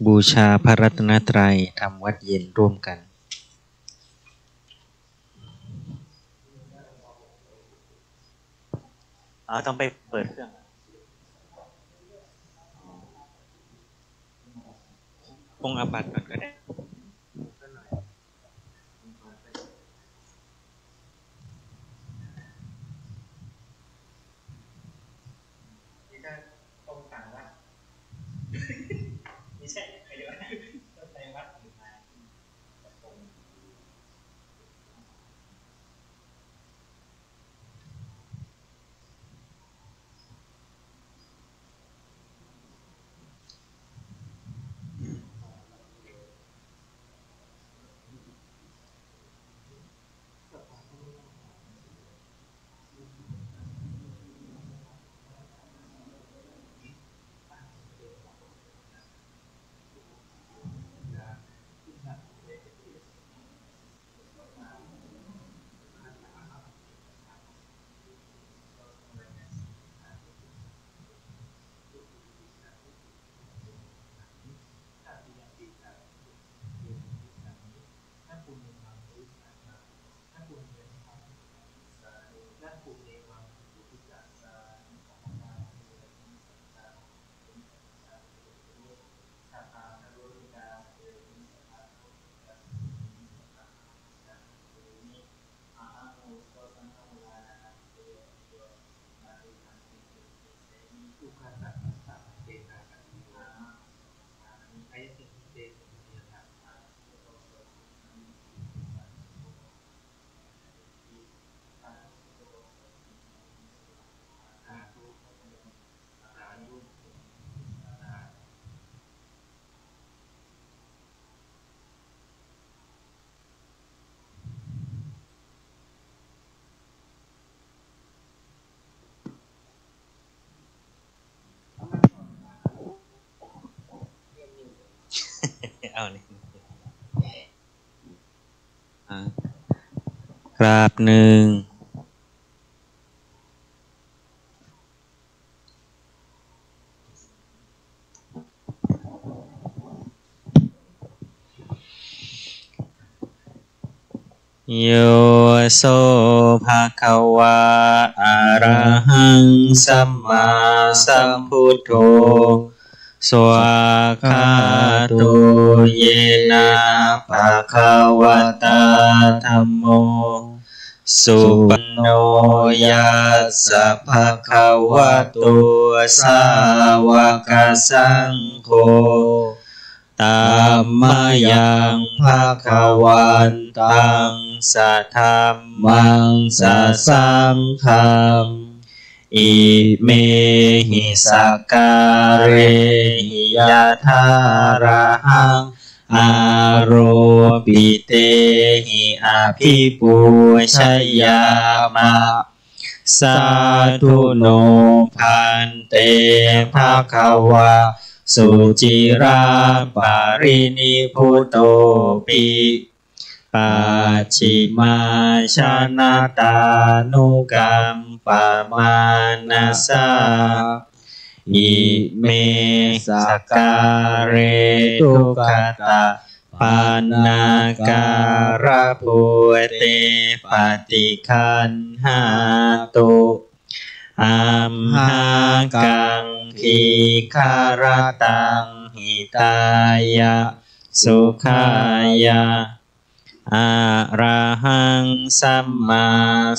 บูชาพระรัตนตรัยทำวัดเย็นร่วมกันต้องไปเปิดเครื่องปงอาบัติก่อนก็ได้ไม่ใช่ใครเดี๋ยวต้องไปวัดอยู่มาเอานี่กราบหนึ่งโยโสภะคะวะอะระหังสัมมาสัมพุทโธสวากขาโตเยนะภะคะวะตาธัมโมสุปฏิปันโนยัสสะภะคะวะโตสาวกสังโฆธัมมายังภะคะวันตังสัทธัมมังสัสสังฆังอิเมหิสักการเรหิยะถาระหังอาโรปิเตหิอาภิปูชยามะสาธุโนพันเตภะคะวะสุจิราปารินิพุตโตปิปัจฉิมาชนะตานุกัมปะมานัสสะอิเมสกการเรทุกขตาปันนาการะภูเตปฏิคันหาตุอัมหากังขีคารตังหิตายะสุขายะอะระหังสัมมา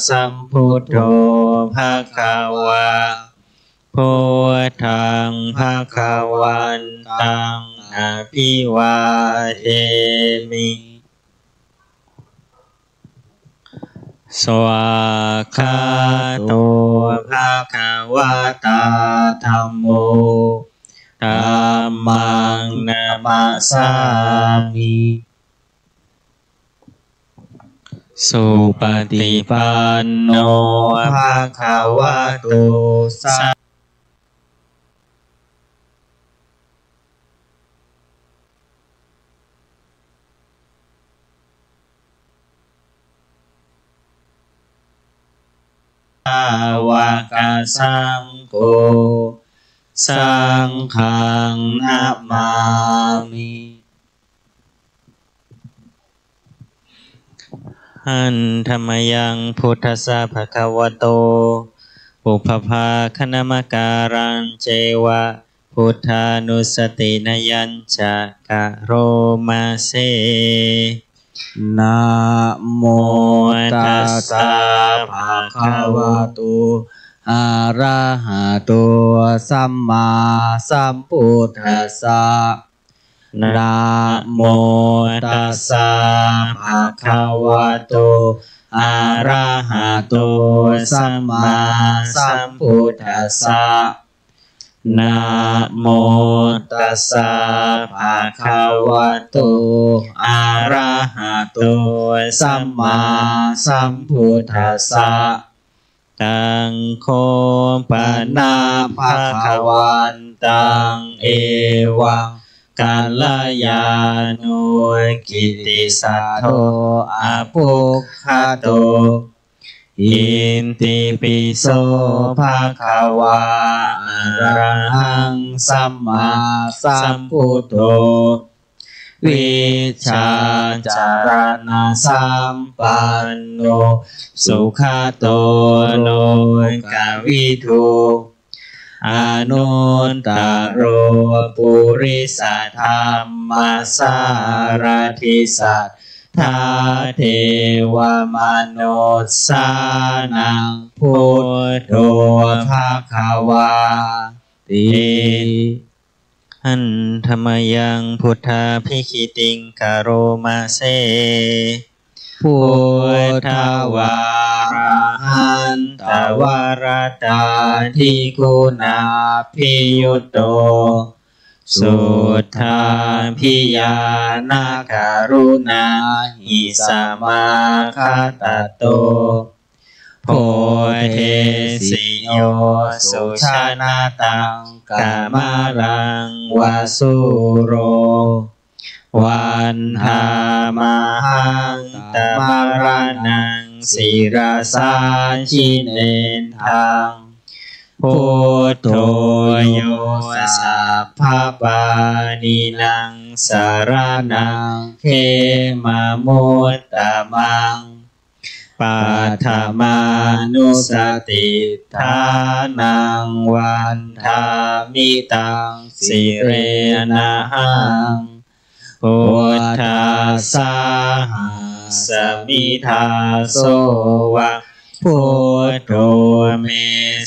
สัมพุทโธภะคะวะพุทธังภะคะวันตังอภิวาเทมิสวากขาโตภะคะวะตาธัมโมธัมมังนามัสสามิสุปฏิปันโนภะคะวะโตสาวกสังโฆ สังฆังนะมามิหันธรรมยังพุทธัสสะภะคะวะโตปุพพาคณมการังเจวะพุทธานุสตินยัญจะกะโรมาเสนะโมตัสสะภะคะวะโตอะระหะโตสัมมาสัมพุทธัสสะนะโมตัสสะภะคะวะโตอะระหะโตสัมมาสัมพุทธัสสะนะโมตัสสะภะคะวะโตอะระหะโตสัมมาสัมพุทธัสสะตังโคปนะภะคะวันตังเอวังกัลยาณุกิตติสัทโธอะปุคคโตอินติปิโสภะคะวะอะระหังสัมมาสัมพุทโธวิชาจารณะสัมปันโนสุขโตโลกวิทูอนุตตโรปุริสธรรมสารถิสัทธาเทวมนุสสานังพุทโธภควาติหันธรรมยังพุทธาภิคิติงกโรมาเสพุทธวาระหันตวรตาทิคุณาภิยุตโตสุทธาภิญาณการุณาหิสมาคตโตโพเทสิโยสุชานาตังกามลังวาสุโรวันหามหังตมารนังศิราสาชิเนทังพุทโธโยสัพพปานินังสารนังเขมามุตตมังปัฏฐามานุสติทานังวันทามิตังสิเรนะหังพุทธัสสะสมิทาโสวะพุทโธเม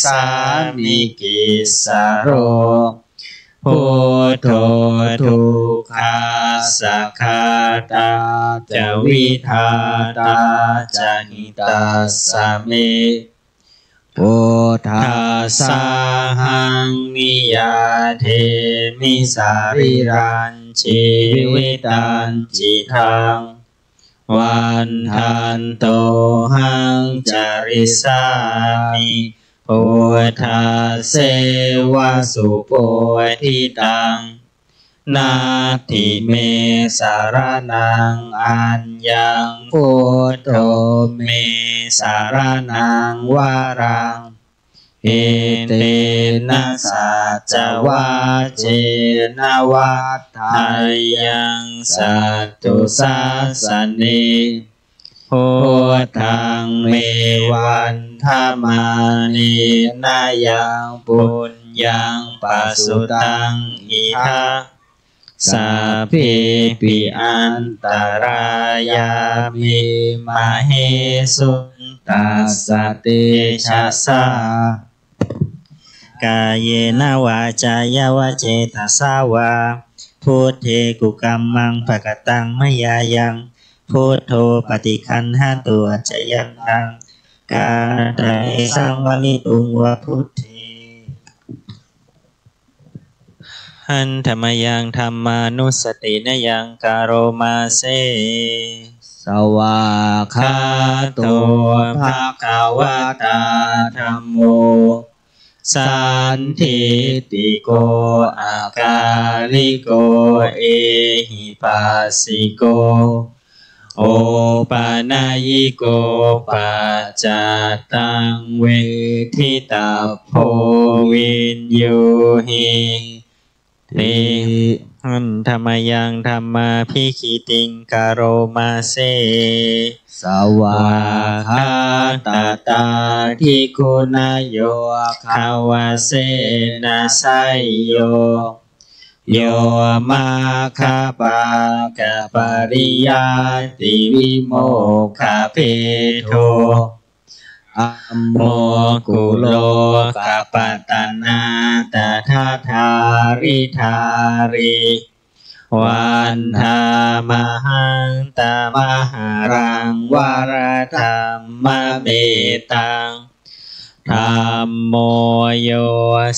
สามิกิสสโรพุทโธทุกขาสัคคตาจวิทาตาจหิตาสเมพุทธัสสะหังนิยาเทมิสาริรันชีวิตันจิทังวันทันโตหังจาริสามิพุทธัสเสวะสุโพธิตังนาทิเมสารนังอัญญังพุทโธเมสารนังวารังเอเตนะสัจวาเจนะวัฏฐายังสัตตุสัสสะเนพุทธังเมวันธรรมานินายังปุญญังปัสสุตังอิทังสัพพิปิอันตรายามิมาเหสุตัสสะเตชะสากายเยนะวาจายาวะเจตสาวาพุทเทกุกัมมังภกตังมยายังพุทโธปฏิคันหาตัวจยันตังกาไตรสังวลิตุงวะพุทเทหันธรรมยังธรรมานุสตินยังกาโรมาเสสวาคาโตภะคะวะตาธัมโมสันทิติโกอากาลิโกเอหิปัสสิโกโอ โอปานายิโกปัจจตังเวทิตาโพวินยูหิติหันธรรมยังธรรมาภิคิติงกโรมาเสสวาคาตาตาทิคุณโยคาวาเสนาไสโยโยมาคาปากะปริยาติวิโมคาเพโทอัมโมกุโลกะปตนาตถาธาริธาริวันธามหังตามหารังวรธรรมเมตังธัมโมโย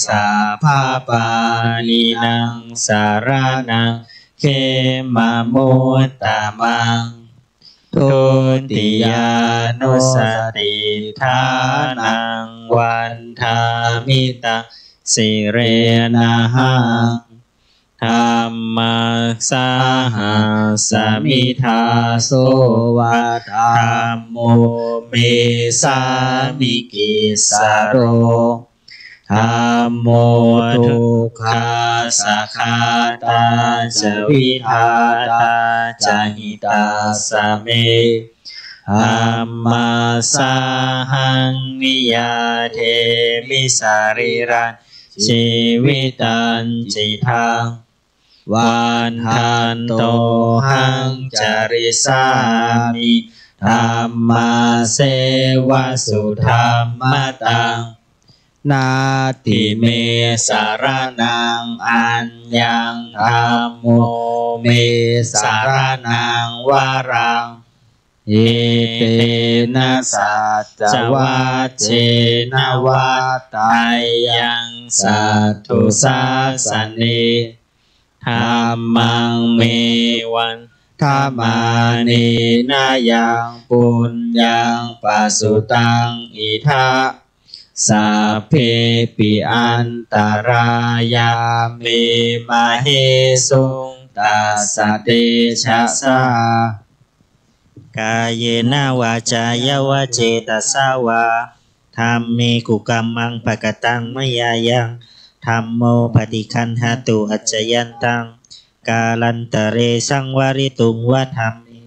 สาภาปานินังสารนังเขมะมุตตะมังทุติยานุสติทานังวันธามิตังสิเรนะหังธัมมัสสาหาสมิทาโสวะธัมโมเมสามิกิสโรธัมโมทุกขาสัคคาตาจวิทาตาจหิตาสเมธัมมัสสาหังนิยาเทมิสาริรันชีวิตันจิทังวันทันโตหังจาริสามิธัมมาเสวะสุธัมมตังนาติเมสารนังอัญญังธัมโมเมสารนังวารังเอเตนะสัจวัจเจนะวัตตายังสัตถุสัสสเนธัมมังเมวันธรรมานินายังปุญญังปัสสุตังอิทะสัพเพปิอันตรายามิมเหสุงตัสสะเตชะสากายเยนะวาจายวะเจตสาวาธัมมิกุกัมมังปะกตังมยายังธัมโมปฏิคันหตุอัจจยันตังกาลันตเรสังวริตุงวะธัมมิ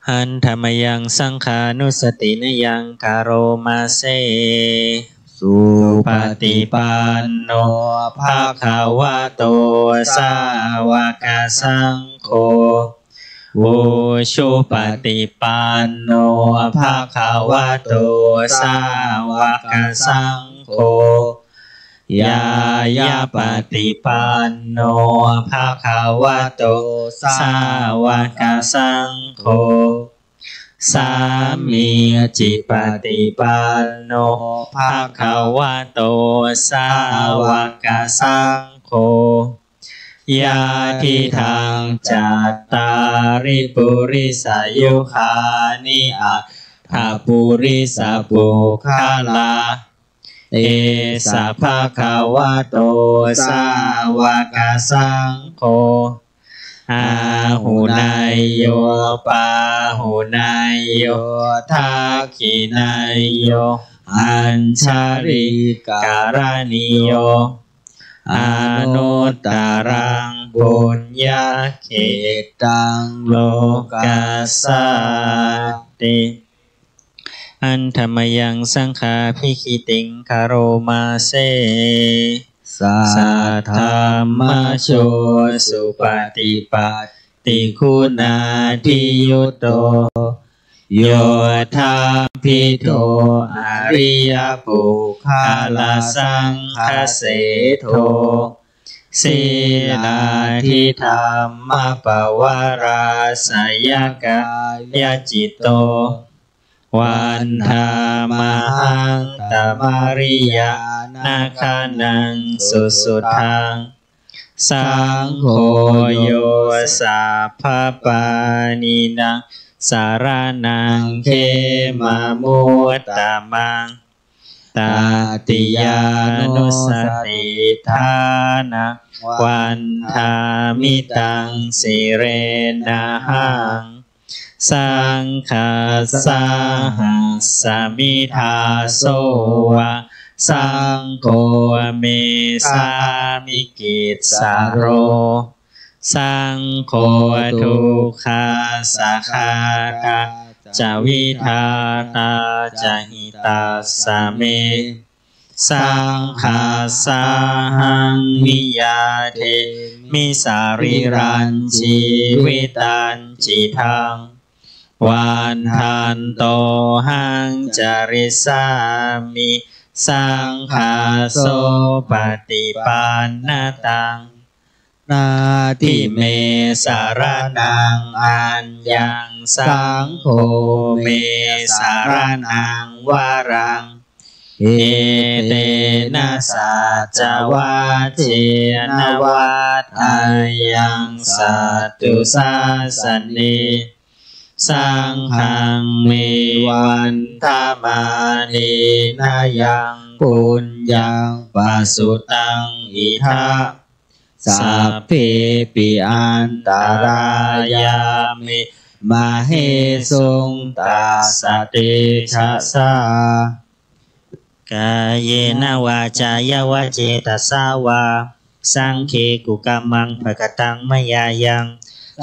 หันธรรมยังสังขานุสตินยังกโรมาเสสุปฏิปันโนภะคะวะโตสาวกสังโฆวุชุปฏิปันโนภะคะวะโตสาวกสังโฆยายาปฏิปันโนภะคะวะโตสาวกสังโฆสามีจิปฏิปันโนภะคะวะโตสาวกสังโฆยาทิทังจัตตาริปุริสายุคานิอัตถปุริสปุคลาเอสะภะคะวะโตสาวกสังโฆอาหุนายโยปาหุนายโยทักขินายโยอัญชาริการณิโยอนุตตรังปุญญาเขตังโลกัสสติอันธรรมยังสังฆาภิคิติงคโรมาเสสัทธรรมโชสุปฏิปัตติคุณาทิยุตโตโยธาภิโตอริยปุคาลสังคเสโทศีลาทิธรรมปวาราสยกายจิตโตวันธามหังตมาริยานาคานังสุสุทังสังโฆโยสัพพปานินังสารนังเขมะมุตตะมัง ตติยานุสติทานะวันทามิตังสิเรนะหังสังฆาสาหัสมิทาโสวะสังโฆเมสามิกิจสโรสังโฆทุกขาสัคาตาจาวิทาตาจาหิตาสเมสังฆาสาหังมิยาเทมิสาริรันชีวิตันจิทังวันทันโตหังจาริสามิสังฆาโสปฏิปันนตังนาทิเมสารนังอัญญังสังโฆเมสารนังวารังเอเตนะสัจวัตเจนะวัฏอายังสัตตุสาสเนสังฆังเมวันทามานีนายังปุญญังปัสสุตังอิทาสัพเพปิอันตรายามิมาเหสุงตัสสะเตชะสากายเนวาจายวะเจตสาวาสังเคกุกัมมังภกตังมยายัง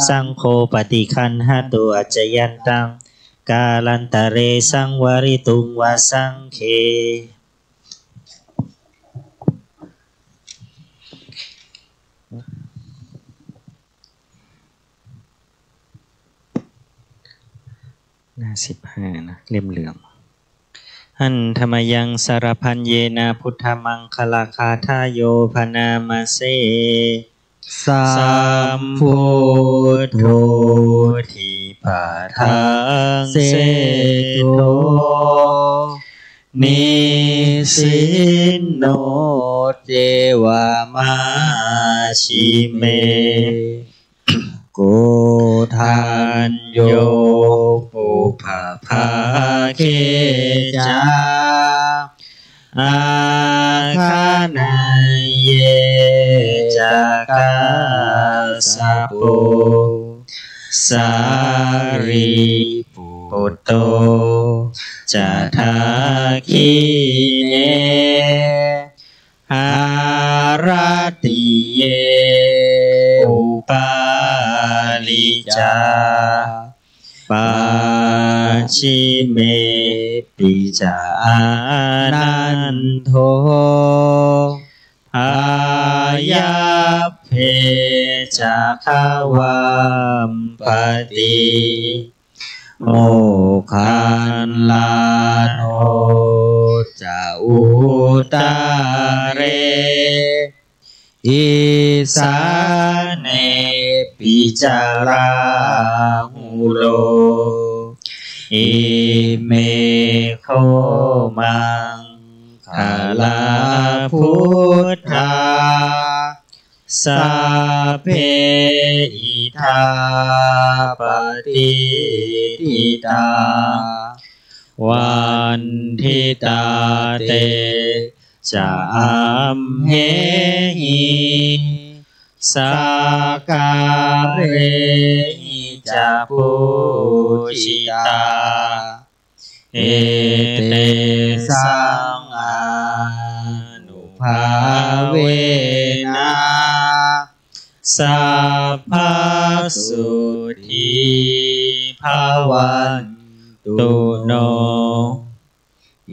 สังโฆปฏิคันหตุอัจจยันตังกาลันตะเรสังวริตุงวาสังเคหน้า15นะเล่มเหลืองหันธรรมยังสารพันเยนะพุทธมังคลาคาทายโยพนามาเสสัมพุทโธทิปาทังเสโตนิสินโนเจวามาชิเมโกทันโยปุภาภาเคจาอาคานาเยจากาสะโปสารีปุตโตจะทาคีเนหารติเยอุปาลิจาปาชิเมปิจานันโทพายาเพจาคาวัมปติโมคันลาโนจาอุตาเรอิสาเนปิจาราหุโลอิเมโคมังคาลาพุทธาสัพเพอิทาปฏิทิตาวันทิตาเตจะอัมเหหิสักการเรจะปุชิตาเอเตสังอานุภาเวนะสัพพสุทิภาวันตุโน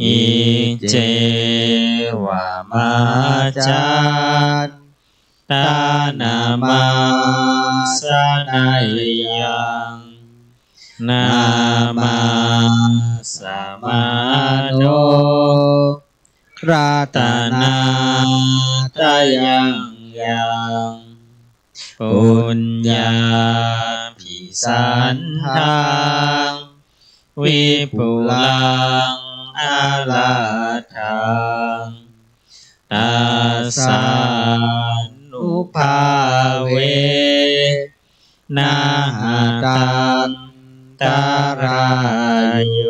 อิเจวามาจันตานามาสนายังนามาสมาโนราตนาตายังยังปุญญาภิสันทังวิปุลังอาลาทังตัสสานุภาเวนะตันตรายโย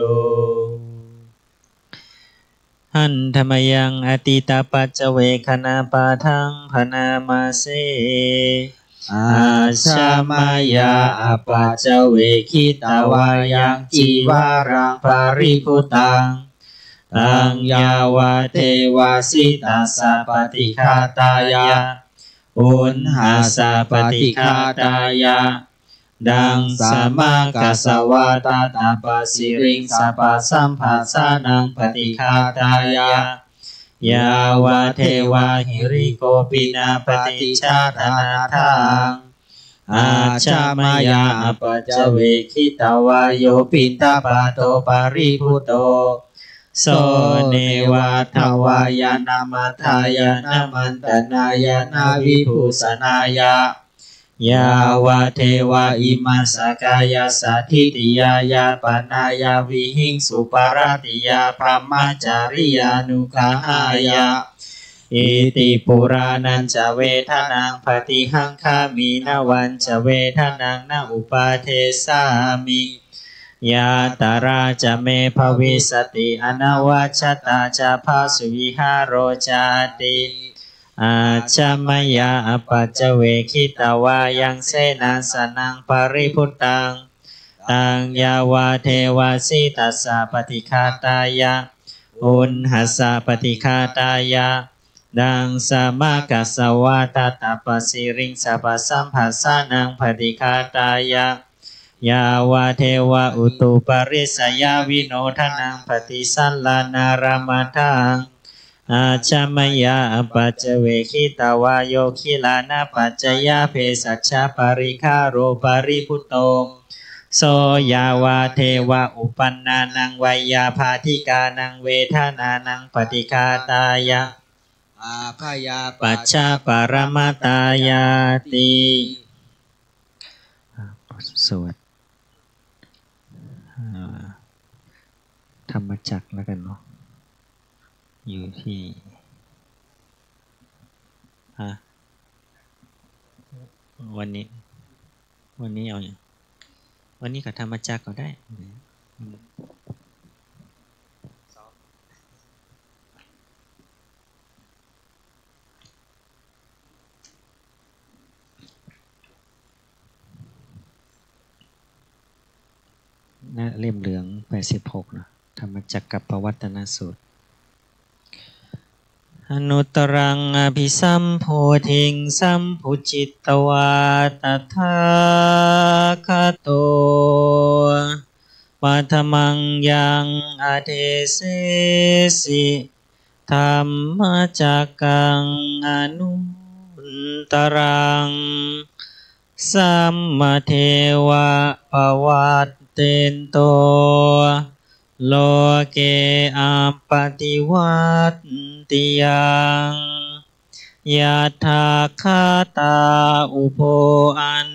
หั นธรรมยังอติตาปัจเจเวคณาปาทังพนามาเสอาชามายาอปัจเจเวคิตาวายังจีวารังปาริพุตังตังยาวะเทวาสิตาสะปฏิฆาตายะอุณหาสะปฏิฆาตายะดังสมากัสสวะตาตาปสิริงสัพพสัมภัสสานังปฏิฆาตายะยาวะเทวาหิริโกปินาปฏิชาตนาทังอาชามายาอปัจเจเวคิตาวาโยปิตาปาโตปาริพุโตโสเนวะทวายานามัทายานามันตนายานาวิภูสนายายาวะเทวะอิมัสสกายาสัทธิติยายาปนายาวิหิงสุปารติยาพรหมจาริยานุกาหายาอิติปุรานันจะเวทนังปฏิหังคามีนวันจะเวทนังนาอุปาเทสามิยาตาราจะเมภวิสติอนวัชตาจะภาสุวิหารโรจาติอาชามายาอปัจเจเวคิตาวายังเสนาสนังปริพุตตังตังยาวาเทวาสิตัสสะปฏิฆาตายะอุณหัสสะปฏิฆาตายะดังสมากัสสวะตาตาปสิริงสัพพสัมภัสสานังปฏิฆาตายะยาวะเทวะอุตุปริสยาวิโนทนังปฏิสัลลานารามทังอาชามายาอปัจเจเวคิตาวาโยคิลานาปัจจยาเพสัชฌปริฆาโรปริพุตโตโสยาวาเทวะอุปันนานังวัยยาภาธิกานังเวทนานังปฏิฆาตายะอาภยาปัจฉาปรมาตายาติสวดธรรมจักรแล้วกันเนาะอยู่ที่วันนี้เอาอย่างวันนี้กับธรรมจักรก็ได้หน้าเล่มเหลือง86นะธรรมจักรกับปวัตตนสูตรอนุตรังอภิสัมโพธิงสัมพุจิตตวาตถาคโตปัทมังยังอเทเสสิธรรมจักกังอนุตรังสัมมาเทวะปวัตเตนโตโลเกอัปปติวัตติยังยะถาคาตาอุโภอัน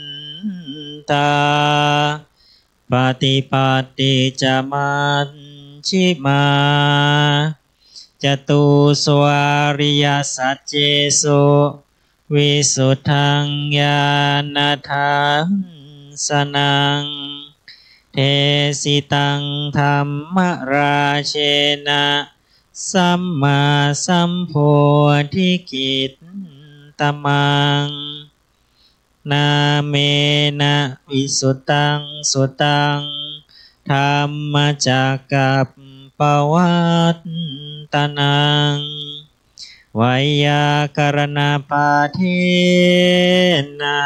ตาปฏิปัตติจมัญชิมาจตุสวาริยสัจเจสุวิสุทธังญาณทัสสนังเทสิตังธรรมราเชนะสัมมาสัมโพธิกิตตมังนาเมนะวิสุตตังสุตังธรรมจักกับปวัตตนังไวยากรณปาเทนะ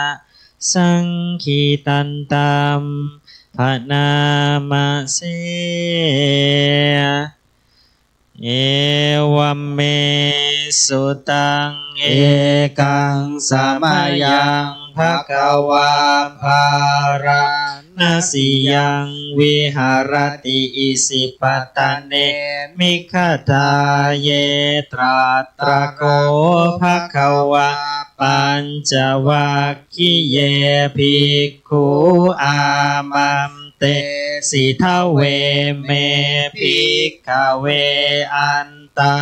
สังคีตันตัมภนามเสเอวัมเมสุตังเอกังสมายังภควาภาราณสียังวิหารติอิสิปตะเนมิขตาเยตราตระโกภควาปัญจวัคคีเยภิกขุอามัมเตสิทาเวเมภิกขเวอันตา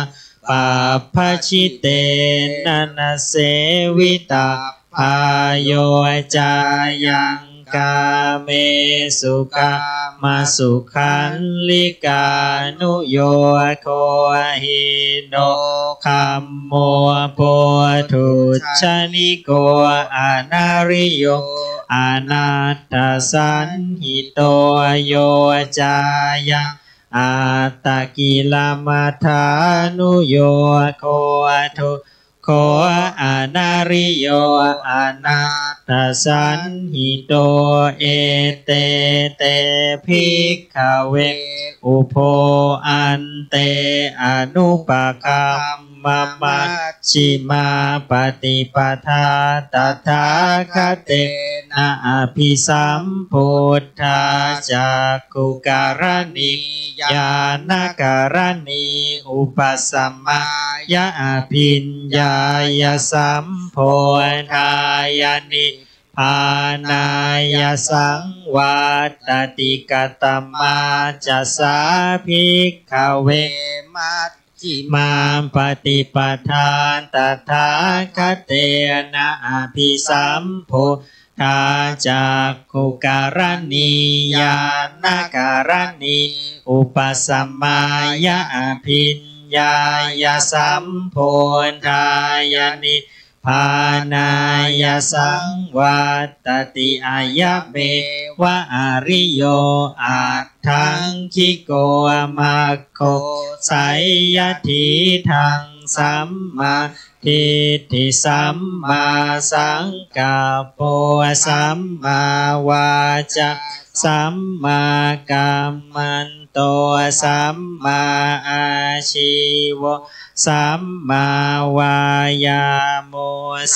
ปัพพชิเตนันเสวิตาพาโยจายัง กาเมสุขามาสุขันลิกานุโยโคหิโนคัมโมโพธุชนิโกอนาริโยอนัตตสันหิโตโยจายะอาตกิลมัฏฐานุโยโคทุโคอนาริโยอนัตตสันหิโตเอเตเตภิกขเวอุโพอันเตอนุปคัมมัชฌิมาปฏิปทาตถาคเตนะอภิสัมพุทธาจักขุการณิญาณการณิอุปสัมมายะอภิญญายสัมโพธายานิพานายสังวัตติกตมาจัสสาภิกขเวมัชฌิมาปฏิปทานตถาคเตนะอภิสัมพุทธาจักขุการณิญาณการณิอุปสัมมายะอภิญญายสัมโพธายานิพานายสังวัตติอายะเมวะอริโยอัตถังคิโกมัคโคไสยทิทังสัมมาทิฏฐิสัมมาสังกัปโปสัมมาวาจาสัมมากัมมันโตสัมมาอาชีวะสัมมาวายาโม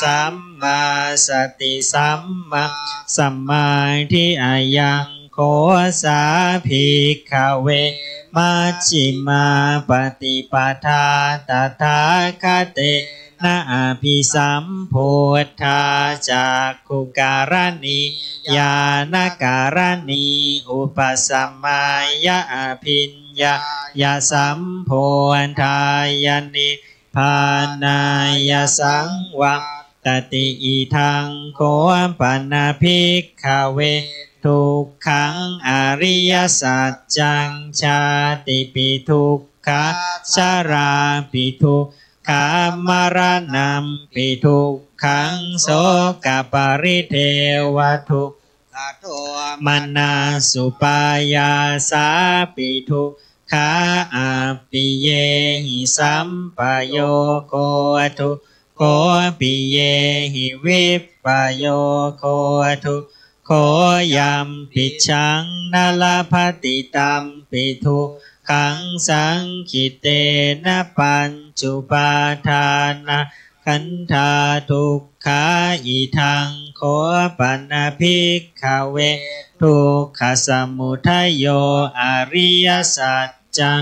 สัมมาสติสัมมาสัมมาทิฏฐิยังโคสาภิกขเวมัชฌิมาปฏิปทาตถาคเตนะอภิสัมพุทธาจักขุการณิญาณการณิอุปสัมมายะอภิญญายสัมโพธายานิพานายสังวัตติอิทังโคปันภิกขเวทุกขังอริยสัจจังชาติปิทุกขาชราปิทุกขามรณะปิทุกขังโสกปริเทวทุกขมนาสุปายาสาปิทุกขาอาปิเยหิสัมปโยโคทุโคปิเยหิวิปปโยโคทุโคยัมปิชังนาลภติตัมปิทุขังสังคิเตนะปัญจุปาทานะขันธาทุกขาอิทังโคปันภิกขเวทุกขสมุทัยโยอริยสัจจะ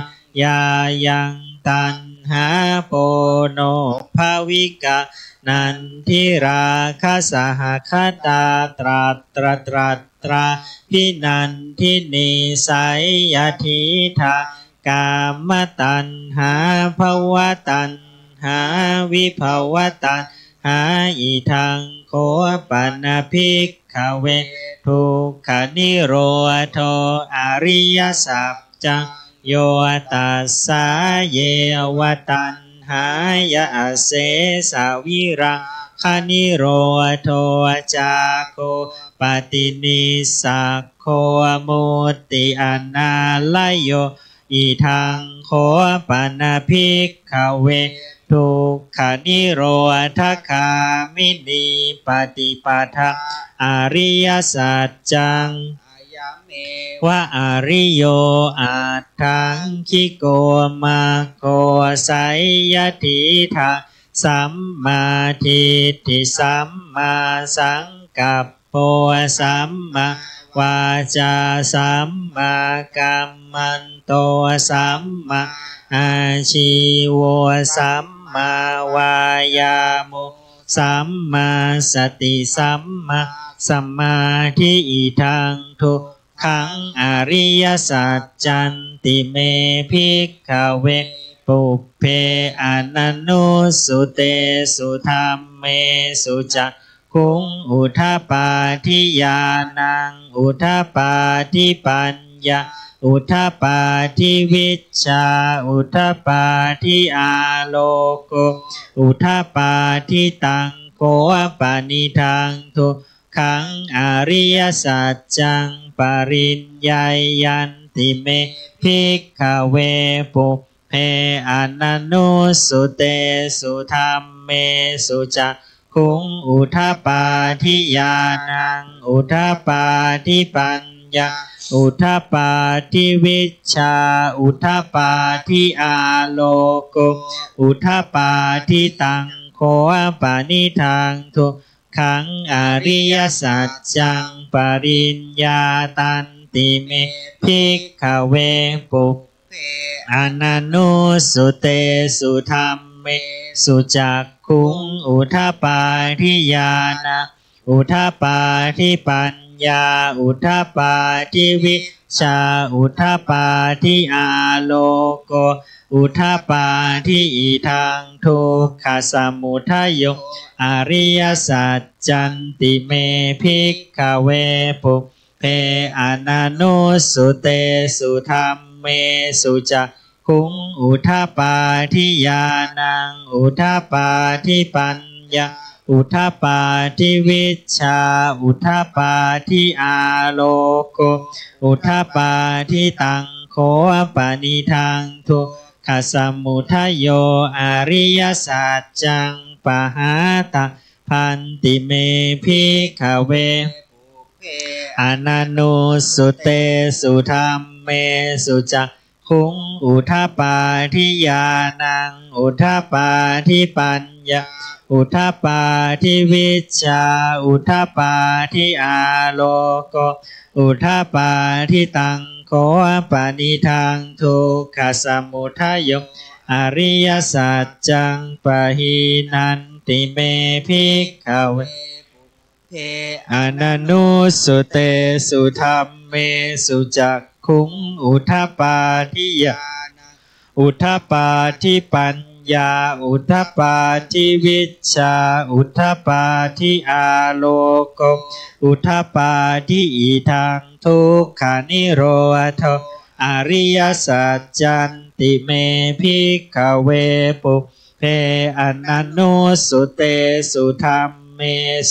ยายังตัณหาโปโนภาวิกะนันทิราคะสหคตาตราตราพินันทินิสัยยทิทากามตัณหาภวตัณหาวิภวตัณหาอิทังโคปันภิกขเวทุกขนิโรโทอริยสัจจังโยตัสสะเยวตัณหายะเสสาวิราคนิโรโทจาโคปฏินิสักโคมุตติอนาลโยอิทังโคปันภิกขเวทุกขนิโรธคามินีปฏิปทาอริยสัจจังวะอริโยอัตถังคิโกมาโคไสยทิทาสัมมาทิฏฐิสัมมาสังกัปโปสัมมาวาจาสัมมากัมมันโตสัมมาอาชีวะสัมมาวายาโมสัมมาสติสัมมาสัมมาทิฏฐิทังทุกขังอริยสัจจันติเมภิกขเวปุพเพอนันนุสุเตสุธรรมเมสุจัก ขุงอุทาปาทิญาณังอุทาปาทิปัญญาอุทาปาทิวิชชาอุทาปาทิอาโลโกอุทาปาทิตังโคปานิทังทุขังอริยสัจจังปริญญายันติเมภิกขเวปุเพอนันโนสุเตสุธัมเมสุจักขุงอุทาปาทิญาณังอุทาปาทิปัญญาอุทาปาทิวิชชาอุทาปาทิอาโลโกอุทาปาทิตังโคปานิทังทุขังอริยสัจจังปริญญาตันติเมภิกขเวปุอนันโนสุเตสุธัมเมสุจักขุงอุทาปาทิญาณังอุทาปาทิปัญญาอุทาปาทิวิชาอุทาปาทิอาโลโกอุทาปาทิอิทังทุกขสมุทัยโยอริยสัจจันติเมภิกขเวปุเพอนันโนสุเตสุธัมเมสุจักขุงอุทาปาทิญาณังอุทาปาทิปัญญาอุทาปาทิวิชชาอุทาปาทิอาโลโกอุทาปาทิตังโคปานิทังทุกขสมุทัยโยอริยสัจจังปหาตะพันติเมภิกขเวอนันโนสุเตสุธัมเมสุจักขุงอุทาปาทิญาณังอุทาปาทิปัญญาอุทาปาทิวิชชาอุทาปาทิอาโลโกอุทาปาทิตังโคปานิทังทุกขสมุทัยโยอริยสัจจังปหินันติเมภิกขเวอนันโนสุเตสุธัมเมสุจักขุงอุทาปาทิญาณังอุทาปาทิปัญญาอุทาปาทิวิชชาอุทาปาทิอาโลโกอุทาปาทิอิทังทุกขานิโรธอริยสัจจันติเมภิกขเวปุเพอนันโนสุเตสุธัมเม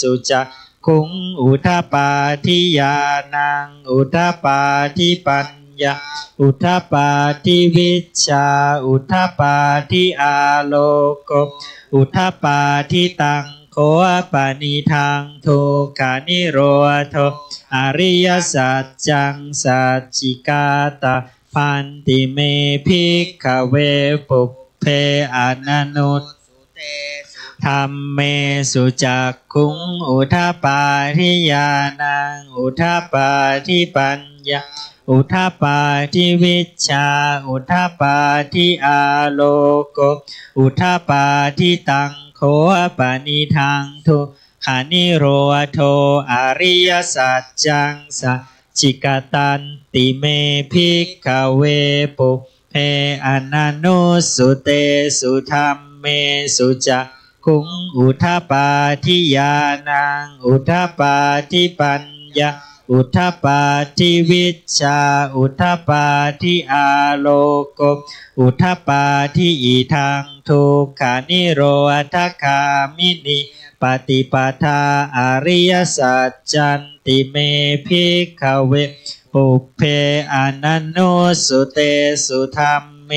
สุจักขุงอุทาปาทิญาณังอุทาปาทิปัญญาอุทาปาทิวิชชาอุทาปาทิอาโลโกอุทาปาทิตังโคปานิทังทุกขานิโรธอริยสัจจังสัจจิกาตาพันติเมภิกขเวปุเพอนันโนธัมเมสุจักขุงอุทาปาทิญาณังอุทาปาทิปัญญาอุทาปาทิวิชชาอุทาปาทิอาโลโกอุทาปาทิตังโคปานิทังทุกขานิโรธอริยสัจจังสัจจิกตันติเมภิกขเวปุเพอนันโนสุเตสุธัมเมสุจักขุงอุทาปาทิญาณังอุทาปาทิปัญญาอุทาปาทิวิชชาอุทาปาทิอาโลโกอุทาปาทิอิทังทุกขานิโรธคามินิปฏิปทาอริยสัจจันติเมภิกขเวปุเพอนันโนสุเตสุธัมเม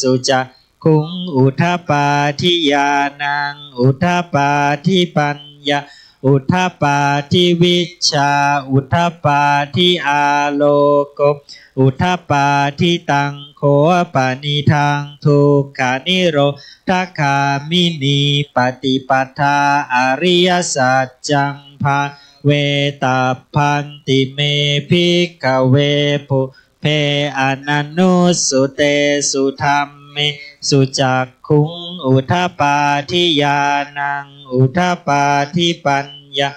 สุจักขุงอุทาปาทิญาณังอุทาปาทิปัญญาอุทาปาทิวิชชาอุทาปาทิอาโลโกอุทาปาทิตังโคปานิทังทุกขานิโรธคามินีปฏิปทาอริยสัจจังภาเวตาพันติเมภิกขเวปุเพอนันโนสุเตสุธัมเมสุจักขุงอุทาปาทิญาณังอุทาปาทิปัญญา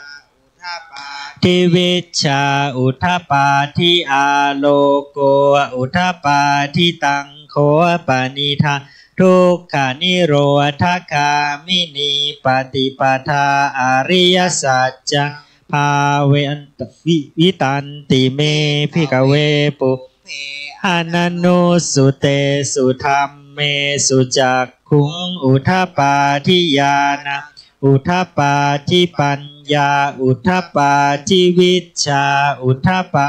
ทิวิชชาอุทาปาทิอาโลโกอุทาปาทิตังโคปานิทัง ทุกขานิโรธคามินีปฏิปทาอริยสัจจภาเวนตวิตันติเมภิกเวปุอนันโนสุเตสุธรรมเมสุจักขุงอุทปาทิญาณอุทปาทิปัญญาอุทปาทิวิชชาอุทปา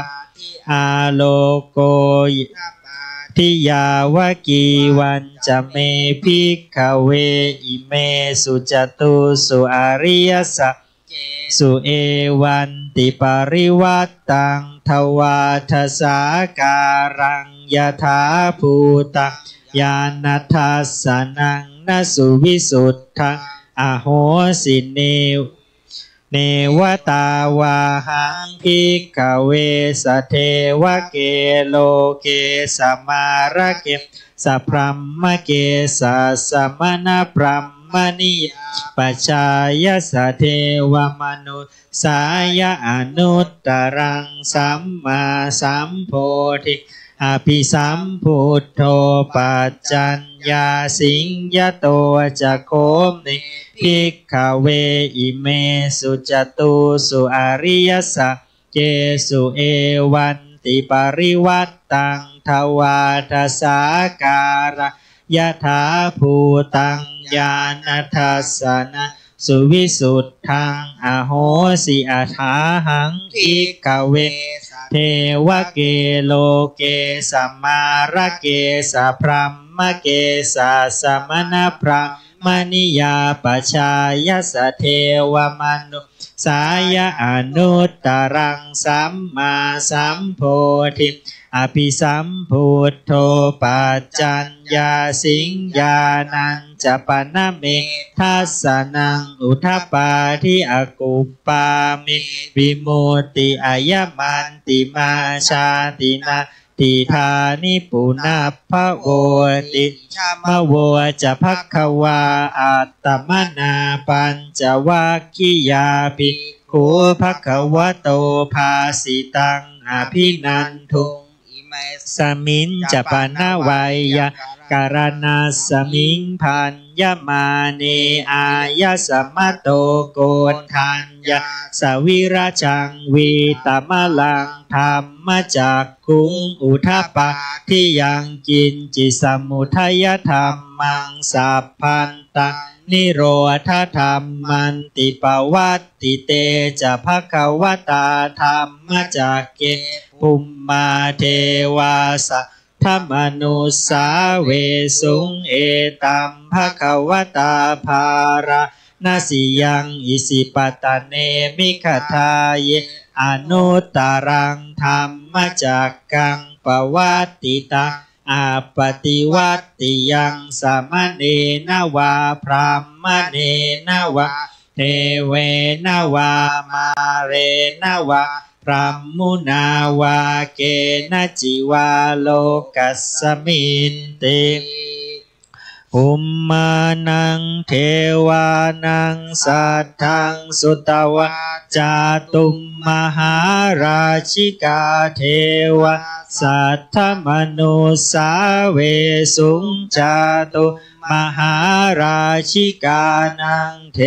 อาโลโกทิยาวกีวันจะเมภิกขเวอิเมสุจตุสุอริยสัจสุเอวันติปริวัตตังทวาทสาการังยถาภูตังญาณทัสสนังนสุวิสุทธังอโหสิเนวตาวาหังภิกขเวสเทวเกโลเกสมาระเกสพรัมมเกสัสมณพรัมมณีปัจจายสเทวมนุสายอนุตตรังสัมมาสัมโพธิอภิสัมพุทโธปัจจัญญาสิงยโตจะโคมนิภิกขเวอิเมสุจตุสุอริยสัจเจสุเอวันติปริวัตตังทวาทสาการะยถาภูตังญาณทัสสนะสุวิสุทธังอโหสิอาถาหังภิกขเวเทวเกโลเกสัมมาระเกสะพรัมมเกสัสมณพรัมมณิยาปัจจายสเทวมนุสายอนุตตรังสัมมาสัมโพธิอภิสัมพุทโธปัจจัญญาสิงญาณัญจะปนเมทัสสนังอุทปาทิอกุปปามิวิมุตติอายมันติมาชาตินาติธานิปุนาภโวติมโวจะภัคควาอัตตมนาปัญจวัคคียาภิกขุภัคควโตภาสิตังอภินันทุสมิงจะปนาวายะการณาสมิงพันยมาเนอายสมัตโตโกณทัญญาสวิราชังวีตมะลังธรรมจักขุงอุทปาทิยังกินจิสมุทัยธรรมังสัพพันตังนิโรธธรรมันติปวัตติเตจะภควตาธรรมจักเกปุมมาเทวาสะธรรมนุสาเวสุงเอตัมภควตาภาระนาสิยังอิสิปตะเนมิขทายเยอนุตตรังธรรมจักกังปวัตติตังอาปฏิวัตติยังสามเณรวาพรหมเณรวาเทเวนวามาเรนวาพรหมุนาวาเกณจิวาโลกัสสมินติอุมมานังเทวานังสัทธังสุตวะจาตุมมหาราชิกาเทวะสัทธมนุสาเวสุงจาตุมหาราชิกานังเท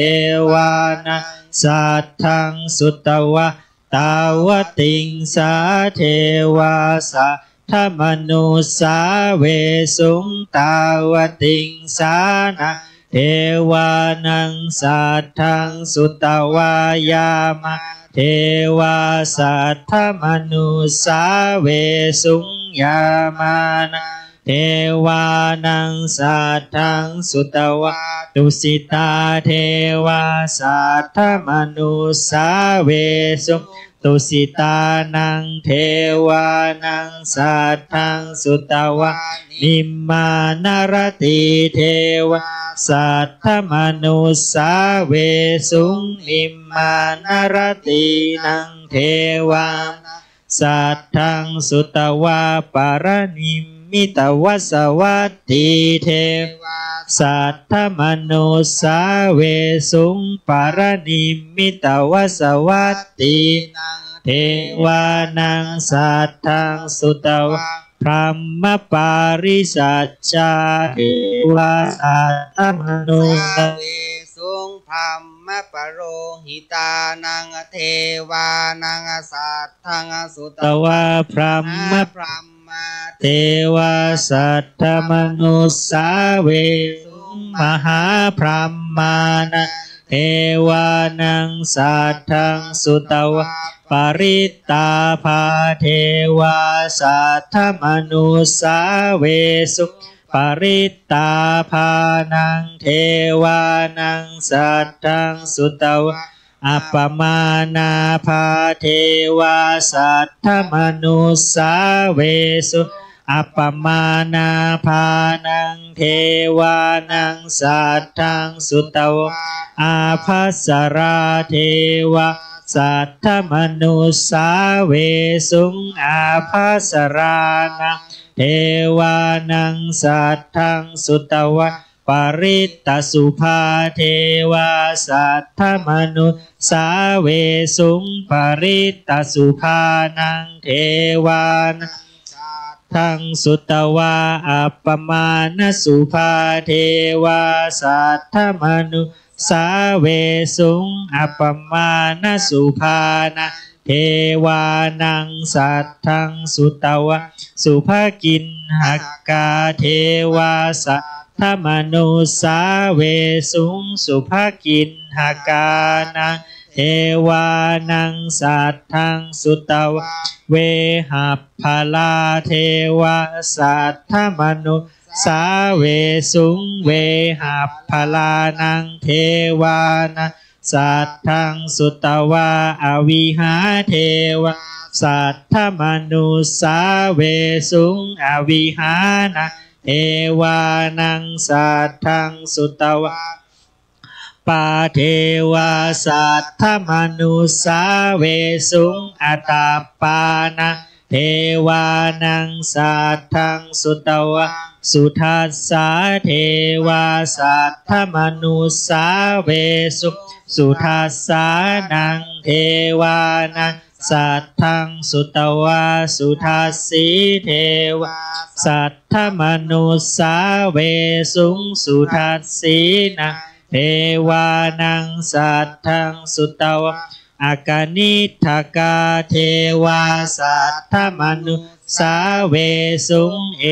วานังสัทธังสุตวะตาวติงสาเทวาสัทธมนุสาเวสุงตาวติงสานะเทวานังสัทธังสุตวายามะเทวาสัทธมนุสาเวสุงยามานะเทวานังสัทธังสุตวะตุสิตาเทวาสัทธมนุสาเวสุตุสิตานังเทวานังสัทธังสุตวะนิมมานารติเทวะสัทธมนุสาเวสุงนิมมานารตินังเทวาสัทธังสุตวะปารนิมมิตวสวัตติเทวะสัทธมนุสาเวสุงปารนิมมิตวสวัตติเทวานังสัทธังสุตวะพ พรหมปาริสัชชาเทวาสัตตมนุสาเวสุงพรหมปโรหิตานังเทวานังสัตถังสุตวะพรหมเทวาสัตตมนุสาเวสุงมหาพรหมานะเทวานังสัตถังสุตวะปริตตาภาเทวาสัทธมนุสาเวสุปริตตาภานังเทวานังสัทธังสุตวะอัปปมานาภาเทวาสัทธมนุสาเวสุอัปปมานาภานังเทวานังสัทธังสุตวะอาภัสราเทวาสัทธมนุสาเวสุงอาภัสรานังเทวานังสัทธังสุตวะปริตตสุภาเทวาสัทธมนุสาเวสุงปริตตสุภานังเทวานังทังสุตวะอัปปมาณสุภาเทวาสัทธมนุสาเวสุงอัปปมาณสุภานะเทวานังสัทธังสุตวะสุภกินหักกาเทวาสัทธมนุสาเวสุงสุภกินหักกานังเทวานังสัทธังสุตวะเวหัพพลาเทวาสัทธมนุสาเวสุงเวหัพพลานังเทวานังสัทธังสุตวะอวิหาเทวาสัทธมนุสาเวสุงอวิหานะเทวานังสัทธังสุตวะปาเทวาสัทธมนุสาเวสุงอัตตาปานะเทวานังสัทธังสุตวะสุทัสสาเทวาสัทธมนุสาเวสุสุทัสสานังเทวานังสัทธังสุตวะสุทัสสีเทวาสัทธมนุสาเวสุงสุทัสสีนังเทวานังสัทธังสุตวะอากานิทกาเทวาสัทธมนุสาเวสุงเอ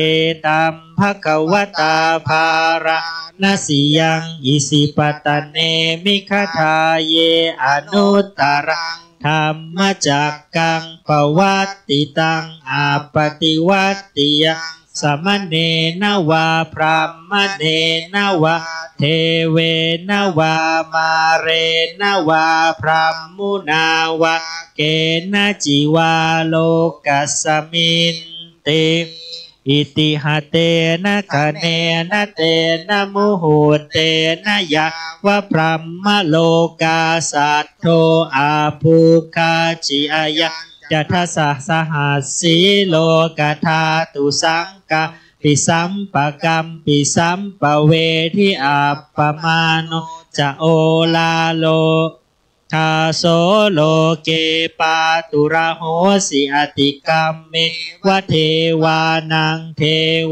ตัมภควตาภาระนสิยังอิสิปตะเนมิคทาเยอนุตตรังธรรมจักกังปวัตติตังอาปฏิวัตติยังสมณเณนวาพรหมเณนวาเทเวนวามาเรนวาพรหมุนาวาเกณจิวาโลกัสสมินติอิติหะเตนะคะเนนะเตนะมุหุเตนะยะวะพรหมโลกาสัตโธอาภุคาจิอายะจัทสะสหัสสีโลกธาตุสังกะปิสัมปะกัมปิสัมปะเวทิอัปปมาโนจะโอลาโลทาโสโลเกปาตุระโหสิอติกัมเมวะเทวานังเท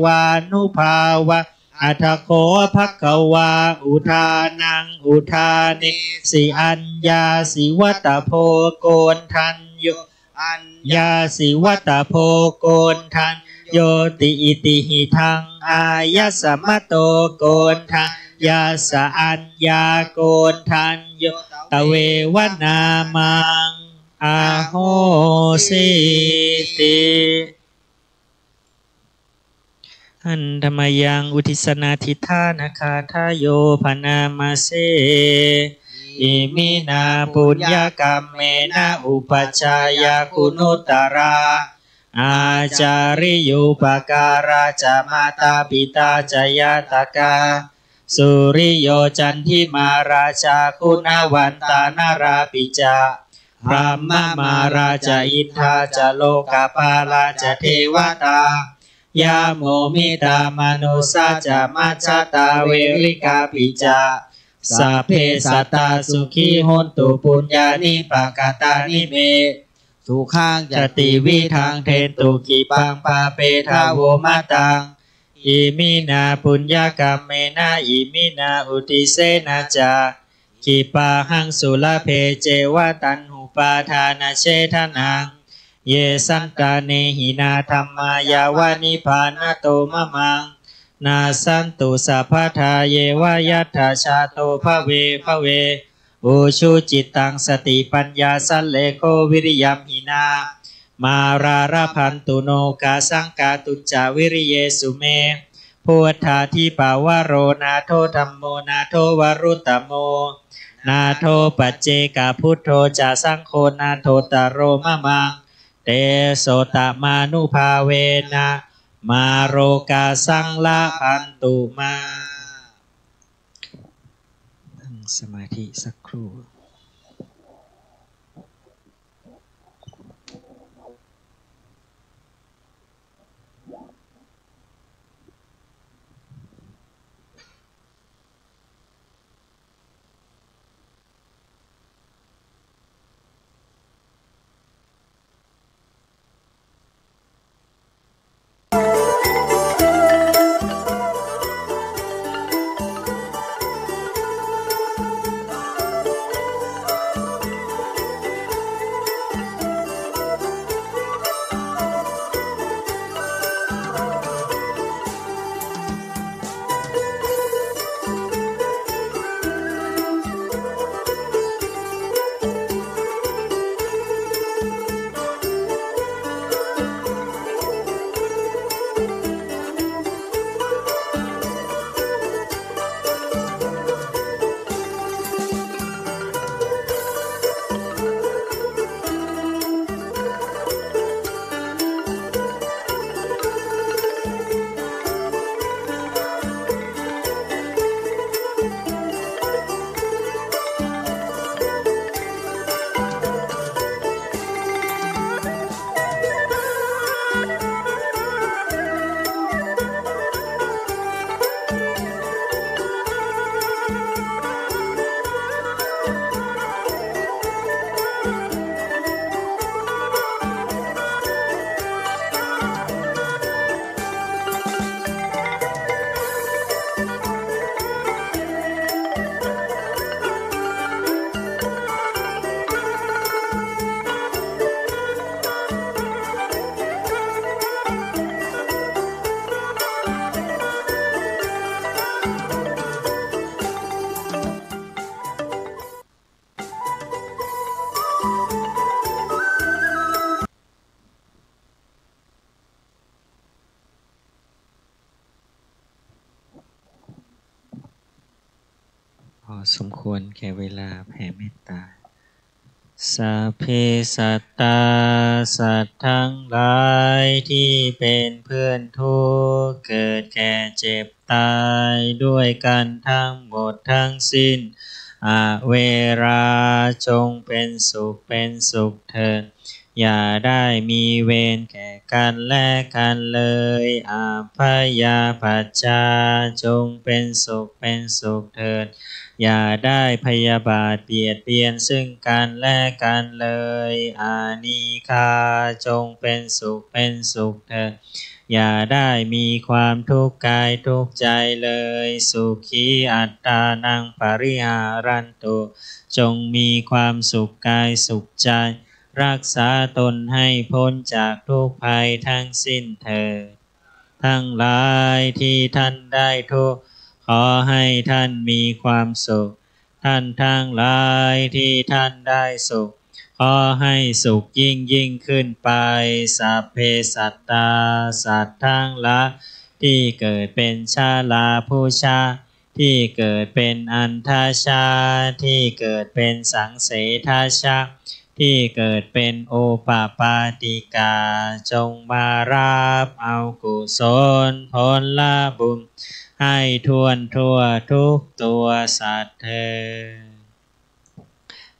วานุภาวะอัทโคภควาอุทานังอุทานิสิอัญญาสิวัตโพโกนทันโยอัญญาสิวัตโพโกนทันโยติอิติหิทังอายะสมโตโกนทันยาสะอัญญาโกนทันโยตเววนามังอาโหสิติหันธรรมยังอุทิศนาทิธานาคาทาโยพนามาเสอิมินาปุญญกรรมเมนะอุปัชฌายาคุณุตตราอาจาริยุปการาจามาตาปิตาจยาตกาสุริโยจันทิมาราชาคุณวันตานาราปิจาพรหมมาราชาอินทาจโลกาปาลาจเทวตายาโมมิตามนุสาจามัชตาเวริกาปิจาสัพเพสัตตาสุขีโหนตุปุญญานิปกตานิเม สุขัง จติวิทังเทนตุกิปังปาเปทาโวมาตังอิมินาปุญญกรรมเมนะอิมินาอุติเสนาจากิปาหังสุลเพเจวะตันหุปาทานาเชทนังเยสันตาเนหินาธรรมายาวานิพานโตมะมังนาสันตุสัพพทาเยวายัตถาชาโตภเวภเวอุชุจิตตังสติปัญญาสัลเลโกวิริยัมหินามาราระพันตุโนกาสังกาตุจาวิริเยสุเมพุทธาทิปาวโรนาโทธัมโมนาโทวรุตตโมนาโทปัจเจกพุทโธจาสังโฆนาโทตโรมะมังเตโสตมานุภาเวนะมาโรกาสังละพันตุมานั่งสมาธิสักครู่สมควรแก่เวลาแผ่เมตตาสัพเพสัตตาสัตว์ทั้งหลายที่เป็นเพื่อนทุกข์เกิดแก่เจ็บตายด้วยกันทั้งหมดทั้งสิ้นอเวราจงเป็นสุขเถิดอย่าได้มีเวรแก่กันและกันเลยอาพยาปัจจาจงเป็นสุขเถิดอย่าได้พยาบาทเบียดเบียนซึ่งกันและกันเลยอานิคาจงเป็นสุขเถิดอย่าได้มีความทุกข์กายทุกข์ใจเลยสุขีอัตตานังปริหารันตุจงมีความสุขกายสุขใจรักษาตนให้พ้นจากทุกภัยทั้งสิ้นเถิดทั้งหลายที่ท่านได้ทุกข์ขอให้ท่านมีความสุขท่านทั้งหลายที่ท่านได้สุขขอให้สุขยิ่งขึ้นไปสัพเพสัตตาสัตว์ทั้งหลายที่เกิดเป็นชาลาผู้ชาที่เกิดเป็นอันทชาที่เกิดเป็นสังเสทชาที่เกิดเป็นโอปปาติกาจงมารับเอากุศลผลละบุญให้ทั่วทุกตัวสัตว์เถิด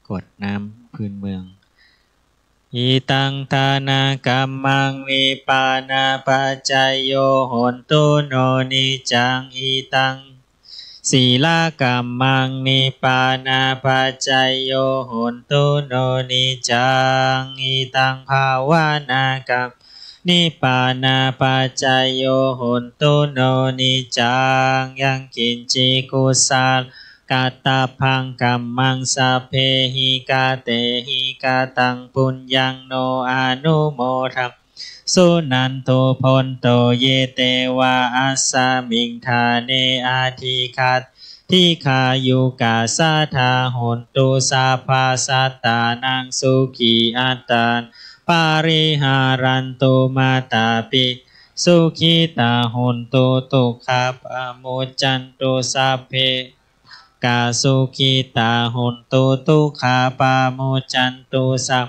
กดน้ำพื้นเมืองอิตังทานากัมมังวิปานาปัจจโยโหนตุโนนิจังอิตัง ศีลกัมมังนิปปานาปัจจยโยโหนตุโนนิจังอิตังภาวนากัมนิปปานาปัจจยโยโหนตุโนนิจังยังกินจิกุสัลกัตตพังกัมมังสัพเพหิกาเตหิกาตังปุญญังโนอนุโมทัมสุนันโตพนโตเยเตวะอัสสมิงธาเนอาทิคัตทิขายุกาสาธาหนตุสาภาสัตตานังสุขีอัตตานปาริหารันตุมาตาปิสุขิตาหนตุตุขะปะโมจันตุสัพเพกาสุขิตาหนตุตุขาปาโมจันตุสัพ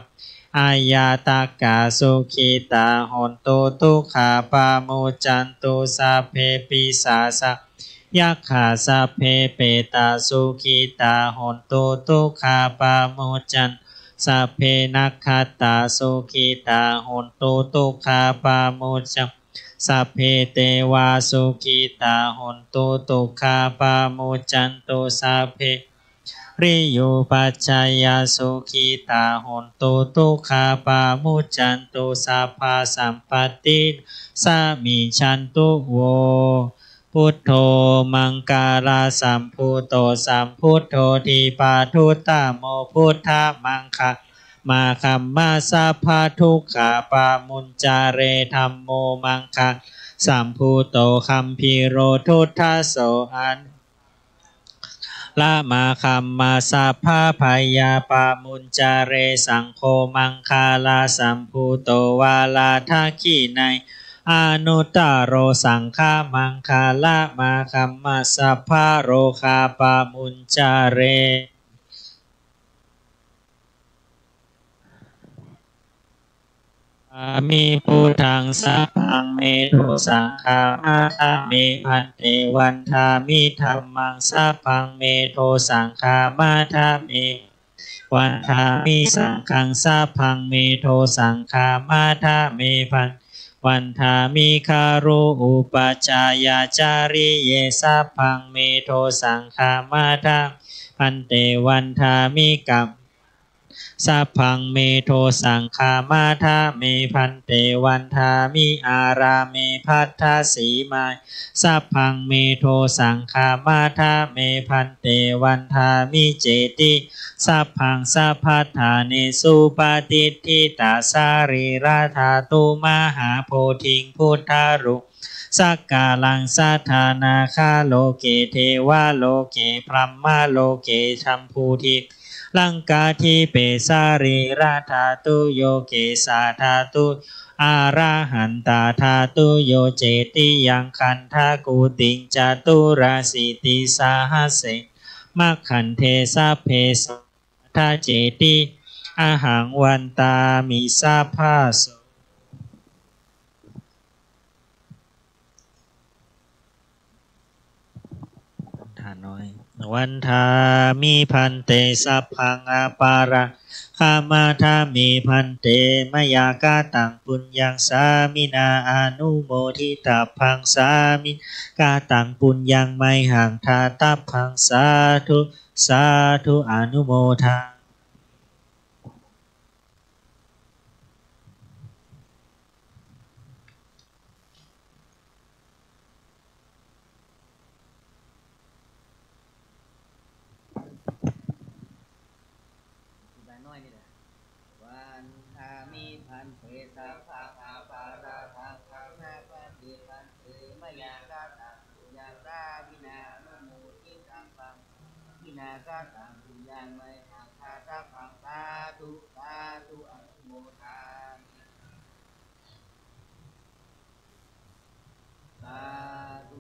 อายาตากาสุขิตาหนตุตุขาปาโมจันตุสัพเพปิสาสะยัคขาสัพเพเปตาสุขิตาหนตุตุขาปาโมจันสัพเพนัคขตาสุขิตาหนตุตุขาปาโมจันสัพเพเตวาสุขิตาหนตุตุขาปาโมจันตุสัพเพริยุปัจจยสุขิตาหนตุตุขาปาโมจันตุสัพพะสัมปติสามิชันตุโวพุทโธมังกาลาสัมพุโตสัมพุทโธทีปาทุตตโมพุทธมังคะมาคัมมาสัพพะทุกขาปามุญจาเรธัมโมมังคะสัมพุโตคัมภีโรทุทธโสอันละมาคัมมาสัพพะพยาปามุญจาเรสังโฆมังคาลาสัมพุโตวาลาทักขิไนอนุตตโรสังฆามังคาละมาคัมมาสัพพะโรคาปามุญจาเรมิพุทธังสัพพังเมโทสังฆามาทาเมพันเตวันทามิธัมมังสัพพังเมโทสังฆามาทาเมวันทามิสังฆังสัพพังเมโทสังฆามาทาเมพันวันทามิคารุอุปจายาจาริเยสัพพังเมโทสังฆามาทาพันเตวันทามิกัมสัพพังเมโทสังฆามาทาเมพันเตวันทามิอาราเมพัทธสีมาสัพพังเมโทสังฆามาทาเมพันเตวันทามิเจติสัพพังสัพพัทธาเนสุปฏิทิตาสารีราธาตุมหาโพธิงพุทธารุสักกาลังสัทธานาคาโลเกเทวาโลเกพรหมโลเกชัมพูทิลังกาทิเปสารีราธาตุโยเกสาธาตุอาราหันตาธาตุโยเจติยังคันทากุติงจตุราสิติสาหเสมัคขันเทสะเพสทาเจติอหังวันตามิสัพพะโสทานน้อยวันทามิพันเตสัพพังอาปาระคามาทามิพันเตมยากาตังปุญญังสามินาอนุโมทิตาพังสามิกาตังปุญญังไมหังทาตัพพังสาธุสาธุอนุโมทาวันทามิพันเตสัพพังอาปาระทังคังนาปฏิพันเตมยากาตังปุญญังสามินาอนุโมทิตาพังมินากาตังปุญญังไมหังทาตัพพังสาธุสาธุอนุโมทามิสาธุ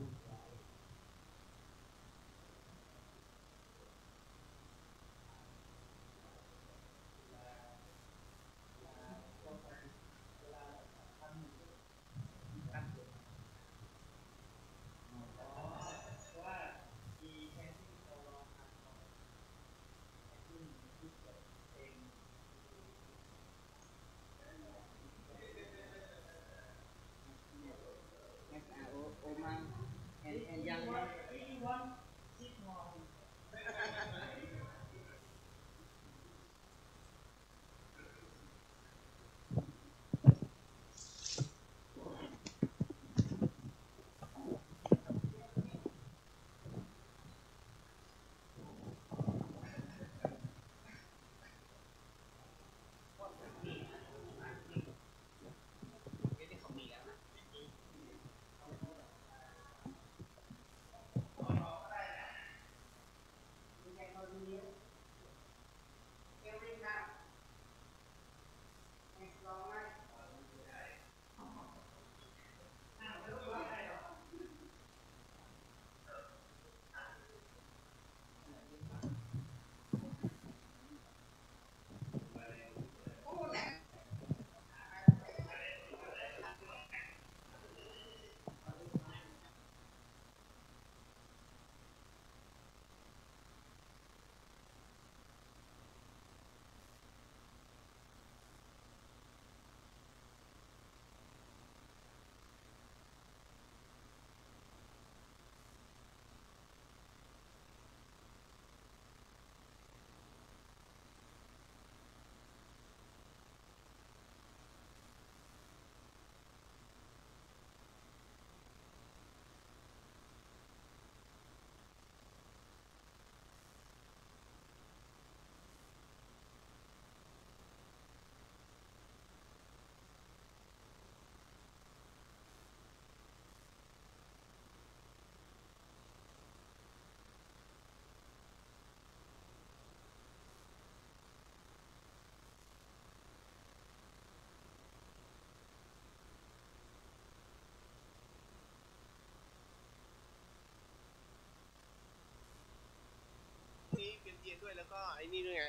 นี่ด้วยไง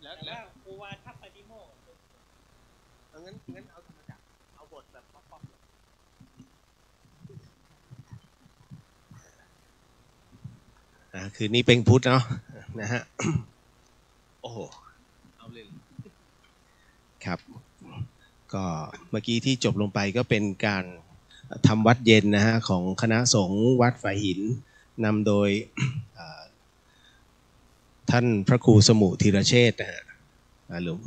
แล้วครูวาทับปฏิโมกข์งั้นเอาธรรมจักรเอาบทแบบป๊อปคืนนี้เป็นพุทธเนาะนะฮะโอ้โหเอาเลยครับก็เมื่อกี้ที่จบลงไปก็เป็นการทำวัดเย็นนะฮะของคณะสงฆ์วัดฝายหินนำโดยท่านพระครูสมุธีรเชษฐ์นะฮะหลวง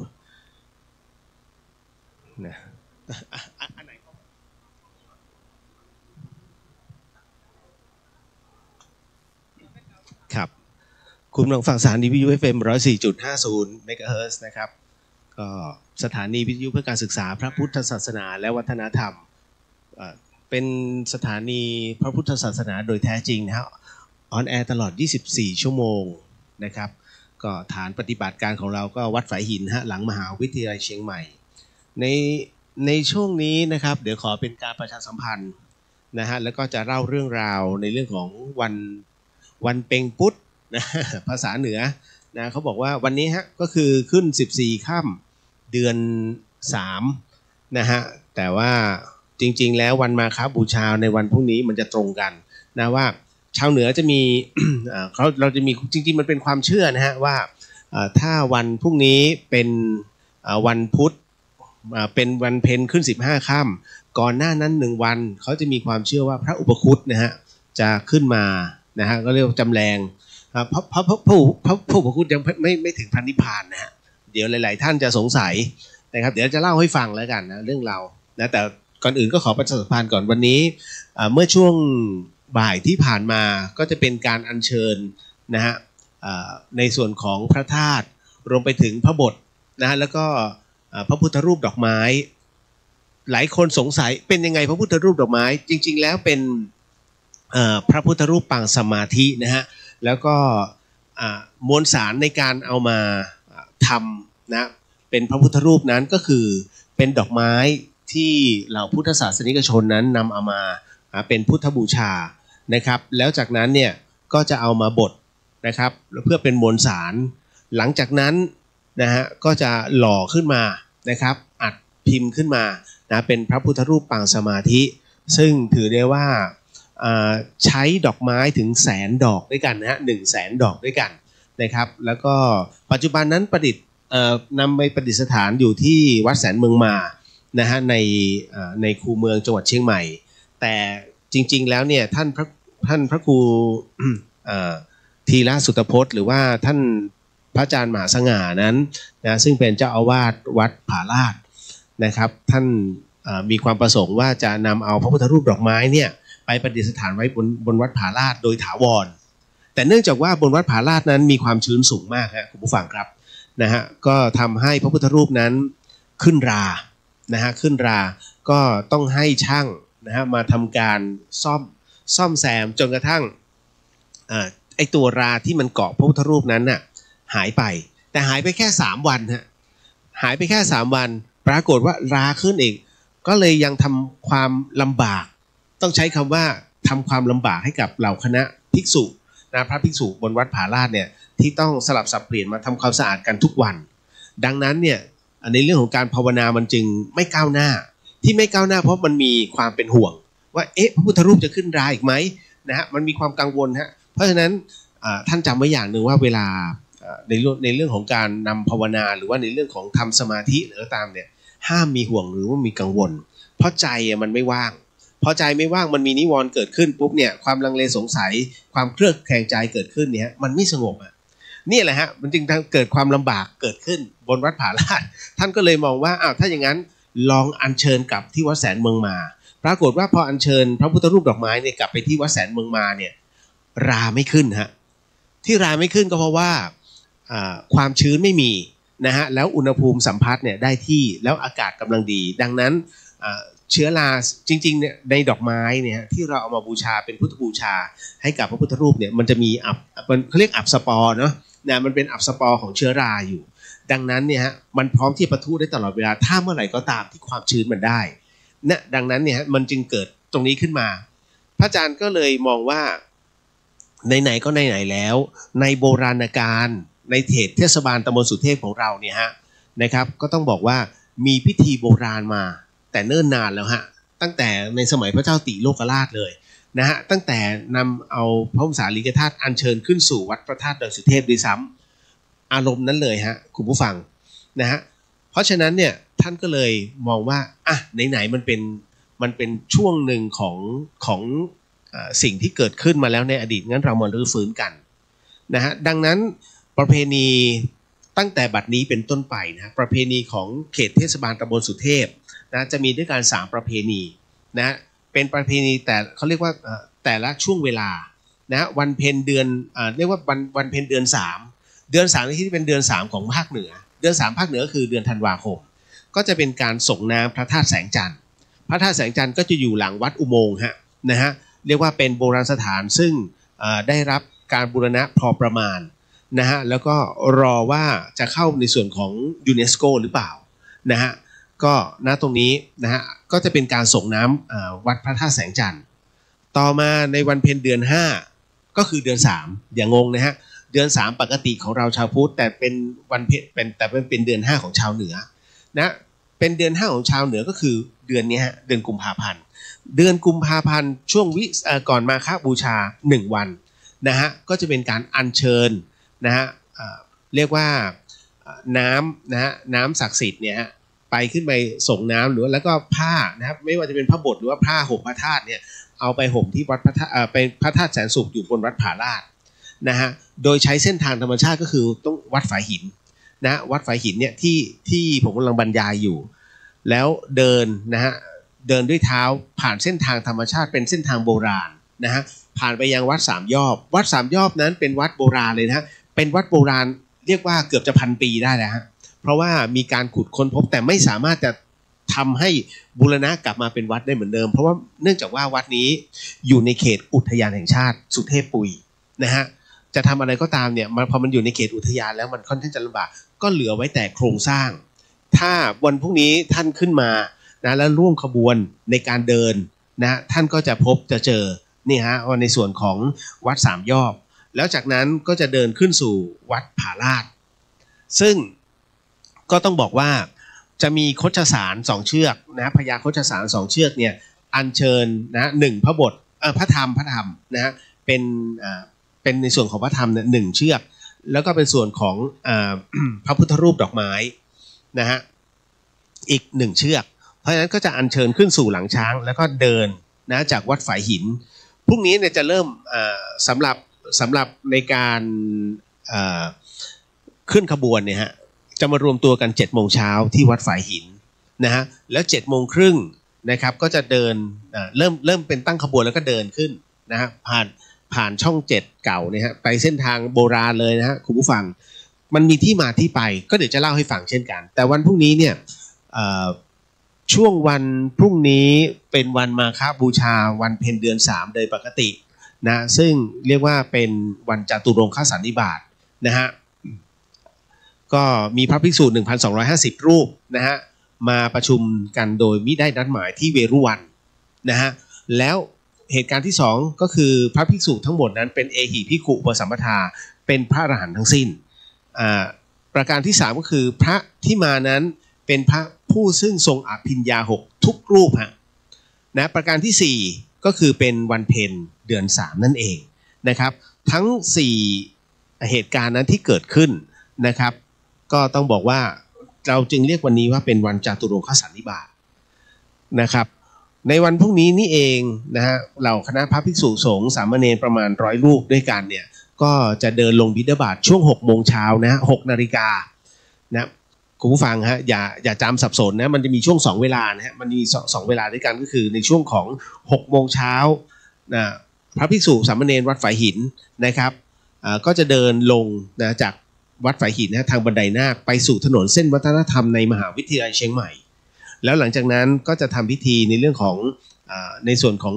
นะอันไหนครับคุณกำลังฟังสถานีวิทยุ FM 104.50 เมกะเฮิรตซ์นะครับก็สถานีวิทยุเพื่อการศึกษาพระพุทธศาสนาและวัฒนธรรมเป็นสถานีพระพุทธศาสนาโดยแท้จริงนะครับออนแอร์ตลอด24ชั่วโมงนะครับก็ฐานปฏิบัติการของเราก็วัดฝายหินฮะหลังมหาวิทยาลัยเชียงใหม่ในช่วงนี้นะครับเดี๋ยวขอเป็นการประชาสัมพันธ์นะฮะแล้วก็จะเล่าเรื่องราวในเรื่องของวันเป็งปุ๊ดนะภาษาเหนือนะเขาบอกว่าวันนี้ฮะก็คือขึ้น14ค่ำเดือน3นะฮะแต่ว่าจริงๆแล้ววันมาฆบูชาในวันพรุ่งนี้มันจะตรงกันนะว่าชาวเหนือจะมี เราจะมีจริงๆมันเป็นความเชื่อนะฮะว่าถ้าวันพรุ่งนี้เป็นวันพุธเป็นวันเพ็ญขึ้น15ค่ำก่อนหน้านั้น1วันเขาจะมีความเชื่อว่าพระอุปคุตนะฮะจะขึ้นมานะฮะก็เรียกจำแรงพระอุปคุตยังไม่ถึงพระนิพพานนะฮะเดี๋ยวหลายๆท่านจะสงสัยนะครับเดี๋ยวจะเล่าให้ฟังแล้วกันนะเรื่องเรานะแต่ก่อนอื่นก็ขอประชาสัมพันธ์ก่อนวันนี้เมื่อช่วงบ่ายที่ผ่านมาก็จะเป็นการอัญเชิญนะฮะในส่วนของพระธาตุรวมไปถึงพระบทนะฮะแล้วก็พระพุทธรูปดอกไม้หลายคนสงสัยเป็นยังไงพระพุทธรูปดอกไม้จริงๆแล้วเป็นพระพุทธรูปปางสมาธินะฮะแล้วก็มวลสารในการเอามาทำนะเป็นพระพุทธรูปนั้นก็คือเป็นดอกไม้ที่เหล่าพุทธศาสนิกชนนั้นนำเอามาเป็นพุทธบูชานะครับแล้วจากนั้นเนี่ยก็จะเอามาบดนะครับเพื่อเป็นมวลสารหลังจากนั้นนะฮะก็จะหล่อขึ้นมานะครับอัดพิมพ์ขึ้นมานะเป็นพระพุทธรูปปางสมาธิซึ่งถือได้ว่าใช้ดอกไม้ถึง100,000 ดอกด้วยกันนะฮะ100,000 ดอกด้วยกันนะครับแล้วก็ปัจจุบันนั้นนำไปประดิษฐานอยู่ที่วัดแสนเมืองมานะฮะในคูเมืองจังหวัดเชียงใหม่แต่จริงๆแล้วเนี่ยท่านพระครูธีระสุตพจน์หรือว่าท่านพระอาจารย์มหาสง่านั้นนะซึ่งเป็นเจ้าอาวาสวัดผาลาดนะครับท่านมีความประสงค์ว่าจะนำเอาพระพุทธรูปดอกไม้เนี่ยไปประดิษฐานไว้บนวัดผาลาดโดยถาวรแต่เนื่องจากว่าบนวัดผาลาดนั้นมีความชื้นสูงมากครับคุณผู้ฟังครับนะฮะก็ทำให้พระพุทธรูปนั้นขึ้นรานะฮะขึ้นราก็ต้องให้ช่างนะฮะมาทำการซ่อมแซมจนกระทั่งไอตัวราที่มันเกาะพระพุทธรูปนั้นน่ะหายไปแต่หายไปแค่3วันฮะหายไปแค่3วันปรากฏว่าราขึ้นอีกก็เลยยังทำความลำบากต้องใช้คำว่าทำความลำบากให้กับเหล่าคณะภิกษุนะพระภิกษุบนวัดผาลาดเนี่ยที่ต้องสลับสับเปลี่ยนมาทำความสะอาดกันทุกวันดังนั้นเนี่ยในเรื่องของการภาวนามันจึงไม่ก้าวหน้าที่ไม่ก้าวหน้าเพราะมันมีความเป็นห่วงว่าพระพุทธรูปจะขึ้นราอีกไหมนะฮะมันมีความกังวลฮะเพราะฉะนั้นท่านจำไว้อย่างหนึ่งว่าเวลาในเรื่องของการนำภาวนาหรือว่าในเรื่องของทำสมาธิหรือตามเนี่ยห้ามมีห่วงหรือว่ามีกังวลเพราะใจมันไม่ว่างพอใจไม่ว่างมันมีนิวรณ์เกิดขึ้นปุ๊บเนี่ยความลังเลสงสัยความเครือบแคลงใจเกิดขึ้นเนี่ยมันไม่สงบอ่ะนี่แหละฮะมันจึงเกิดความลำบากเกิดขึ้นบนวัดผาลาดท่านก็เลยมองว่าถ้าอย่างนั้นลองอัญเชิญกลับที่วัดแสนเมืองมาปรากฏว่าพออัญเชิญพระพุทธรูปดอกไม้เนี่ยกลับไปที่วัดแสนเมืองมาเนี่ยราไม่ขึ้นฮะที่ราไม่ขึ้นก็เพราะว่าความชื้นไม่มีนะฮะแล้วอุณหภูมิสัมผัสเนี่ยได้ที่แล้วอากาศกำลังดีดังนั้นเชื้อราจริงๆเนี่ยในดอกไม้เนี่ยที่เราเอามาบูชาเป็นพุทธบูชาให้กับพระพุทธรูปเนี่ยมันจะมีเขาเรียกอับสปอร์เนาะมันเป็นอับสปอร์ของเชื้อราอยู่ดังนั้นเนี่ยฮะมันพร้อมที่จะปะทุได้ตลอดเวลาถ้าเมื่อไหร่ก็ตามที่ความชื้นมันได้นะดังนั้นเนี่ยมันจึงเกิดตรงนี้ขึ้นมาพระอาจารย์ก็เลยมองว่า ไหนๆก็ไหนๆแล้วในโบราณกาลในเทศบาลตำบลสุเทพของเราเนี่ยฮะนะครับก็ต้องบอกว่ามีพิธีโบราณมาแต่เนิ่นนานแล้วฮะตั้งแต่ในสมัยพระเจ้าติโลกราชเลยนะฮะตั้งแต่นำเอาพระบรมสารีริกธาตุอัญเชิญขึ้นสู่วัดพระธาตุดอยสุเทพด้วยซ้ำอารมณ์นั้นเลยฮะคุณผู้ฟังนะฮะเพราะฉะนั้นเนี่ยท่านก็เลยมองว่าอ่ะไหนๆมันเป็นช่วงหนึ่งของสิ่งที่เกิดขึ้นมาแล้วในอดีตงั้นเรามารื้อฟื้นกันนะฮะดังนั้นประเพณีตั้งแต่บัดนี้เป็นต้นไปนะประเพณีของเขตเทศบาลตำบลสุเทพนะจะมีด้วยกัน3ประเพณีนะเป็นประเพณีแต่เขาเรียกว่าแต่ละช่วงเวลานะวันเพ็ญเดือนเรียกว่าวันเพ็ญเดือน3เดือน3ที่เป็นเดือน3ของภาคเหนือเดือน3ภาคเหนือคือเดือนธันวาคมก็จะเป็นการส่งน้ำพระธาตุแสงจันทร์พระธาตุแสงจันทร์ก็จะอยู่หลังวัดอุโมงค์นะฮะเรียกว่าเป็นโบราณสถานซึ่งได้รับการบูรณะพอประมาณนะฮะแล้วก็รอว่าจะเข้าในส่วนของยูเนสโกหรือเปล่านะฮะก็ณตรงนี้นะฮะก็จะเป็นการส่งน้ำวัดพระธาตุแสงจันทร์ต่อมาในวันเพ็ญเดือน5ก็คือเดือน3อย่างงงนะฮะเดือน3ปกติของเราชาวพุทธแต่เป็นวันเพ็ญเป็นเดือน5ของชาวเหนือนะเป็นเดือน5ของชาวเหนือก็คือเดือนนี้ฮะเดือนกุมภาพันธ์เดือนกุมภาพันธ์ช่วงก่อนมาฆบูชา1วันนะฮะก็จะเป็นการอัญเชิญนะฮะเรียกว่าน้ำนะฮะน้ำศักดิ์สิทธิ์เนี่ยฮะไปขึ้นไปส่งน้ำหรือแล้วก็ผ้านะครับไม่ว่าจะเป็นผ้าบทหรือว่าผ้าห่มพระธาตุเนี่ยเอาไปห่มที่วัดพระธาตุไปพระธาตุแสนสุขอยู่บนวัดผาลาดนะฮะโดยใช้เส้นทางธรรมชาติก็คือต้องวัดฝายหินนะวัดฝายหินเนี่ยที่ผมกำลังบรรยายอยู่แล้วเดินนะฮะเดินด้วยเท้าผ่านเส้นทางธรรมชาติเป็นเส้นทางโบราณนะฮะผ่านไปยังวัดสามยอบวัดสามยอบนั้นเป็นวัดโบราณเลยนะฮะเป็นวัดโบราณเรียกว่าเกือบจะ1,000 ปีได้แล้วฮะเพราะว่ามีการขุดค้นพบแต่ไม่สามารถจะทำให้บูรณะกลับมาเป็นวัดได้เหมือนเดิมเพราะว่าเนื่องจากว่าวัดนี้อยู่ในเขตอุทยานแห่งชาติสุเทพปุยนะฮะจะทำอะไรก็ตามเนี่ยพอมันอยู่ในเขตอุทยานแล้วมันค่อนข้างจะลำบากก็เหลือไว้แต่โครงสร้างถ้าวันพรุ่งนี้ท่านขึ้นมานะแล้วร่วมขบวนในการเดินนะท่านก็จะพบจะเจอนี่ฮะในส่วนของวัดสามยอบแล้วจากนั้นก็จะเดินขึ้นสู่วัดผาลาดซึ่งก็ต้องบอกว่าจะมีคชสาร2เชือกนะพญาคชสาร2เชือกเนี่ยอัญเชิญนะ1พระบทพระธรรมนะฮะเป็นในส่วนของพระธรรมเนี่ย1เชือกแล้วก็เป็นส่วนของพระพุทธรูปดอกไม้นะฮะอีก1เชือกเพราะฉะนั้นก็จะอัญเชิญขึ้นสู่หลังช้างแล้วก็เดินนะจากวัดฝายหินพรุ่งนี้เนี่ยจะเริ่มสำหรับในการขึ้นขบวนเนี่ยฮะจะมารวมตัวกัน7 โมงเช้าที่วัดฝายหินนะฮะแล้ว7 โมงครึ่งนะครับก็จะเดินเริ่มเป็นตั้งขบวนแล้วก็เดินขึ้นนะฮะผ่านช่อง7เก่าเนี่ยฮะไปเส้นทางโบราณเลยนะฮะคุณผู้ฟังมันมีที่มาที่ไปก็เดี๋ยวจะเล่าให้ฟังเช่นกันแต่วันพรุ่งนี้เนี่ยช่วงวันพรุ่งนี้เป็นวันมาฆบูชาวันเพ็ญเดือน3โดยปกตินะซึ่งเรียกว่าเป็นวันจตุรงคสันนิบาตนะฮะก็มีพระภิกษุ 1,250 รูปนะฮะมาประชุมกันโดยมิได้นัดหมายที่เวรุวันนะฮะแล้วเหตุการณ์ที่2ก็คือพระภิกษุทั้งหมดนั้นเป็นเอหิภิกขุอุปสัมปทาเป็นพระอรหันต์ทั้งสิ้นประการที่3ก็คือพระที่มานั้นเป็นพระผู้ซึ่งทรงอภิญญา6ทุกรูปฮะนะประการที่4ก็คือเป็นวันเพ็ญเดือน3นั่นเองนะครับทั้ง4เหตุการณ์นั้นที่เกิดขึ้นนะครับก็ต้องบอกว่าเราจึงเรียกวันนี้ว่าเป็นวันจตุรงคสันนิบาตนะครับในวันพรุ่งนี้นี่เองนะฮะเหล่าคณะพระภิกษุสงฆ์สามเณรประมาณ100 รูปด้วยกันเนี่ยก็จะเดินลงบิณฑบาตช่วง6 โมงเช้านะ6 นาฬิกานะคุณผู้ฟังฮะอย่าจำสับสนนะมันจะมีช่วง2 เวลานะฮะมันมี2 เวลาด้วยกันก็คือในช่วงของ6 โมงเช้านะพระภิกษุสามเณรวัดฝายหินนะครับก็จะเดินลงนะจากวัดฝายหินนะทางบันไดนาคไปสู่ถนนเส้นวัฒนธรรมในมหาวิทยาลัยเชียงใหม่แล้วหลังจากนั้นก็จะทำพิธีในเรื่องของในส่วนของ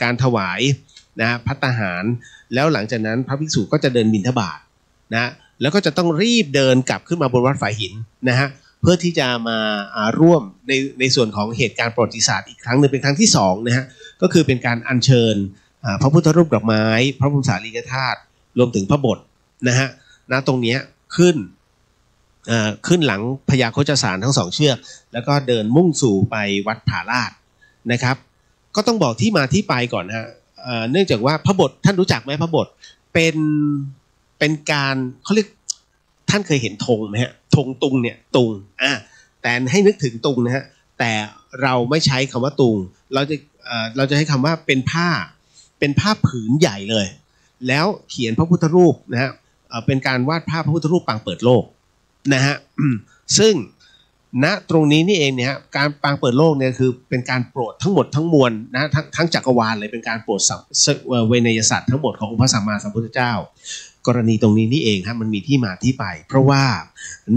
การถวายนะภัตตาหารแล้วหลังจากนั้นพระภิกษุก็จะเดินบิณฑบาตนะแล้วก็จะต้องรีบเดินกลับขึ้นมาบนวัดฝายหินนะฮะเพื่อที่จะมาร่วมในส่วนของเหตุการณ์ประวัติศาสตร์อีกครั้งหนึ่งเป็นครั้งที่2นะฮะก็คือเป็นการอัญเชิญ พระพุทธรูปดอกไม้พระบรมสารีริกธาตุรวมถึงพระบทนะฮะตรงนี้ขึ้นหลังพญาโคชสารทั้ง2 เชือกแล้วก็เดินมุ่งสู่ไปวัดผาลาดนะครับก็ต้องบอกที่มาที่ไปก่อนฮะเนื่องจากว่าพระบทท่านรู้จักไหมพระบทเป็นการเขาเรียกท่านเคยเห็นธงไหมฮะธงตุงเนี่ยตุงแต่ให้นึกถึงตุงนะฮะแต่เราไม่ใช้คำว่าตุงเราจะให้คำว่าเป็นผ้าผืนใหญ่เลยแล้วเขียนพระพุทธรูปนะฮะเป็นการวาดภาพพระพุทธรูปปางเปิดโลกนะฮะซึ่งณตรงนี้นี่เองเนี่ยการปางเปิดโลกเนี่ยคือเป็นการโปรดทั้งหมดทั้งมวลนะทั้งจักรวาลเลยเป็นการโปรดเวนยสัตว์ทั้งหมดขององค์พระสัมมาสัมพุทธเจ้ากรณีตรงนี้นี่เองครับมันมีที่มาที่ไปเพราะว่า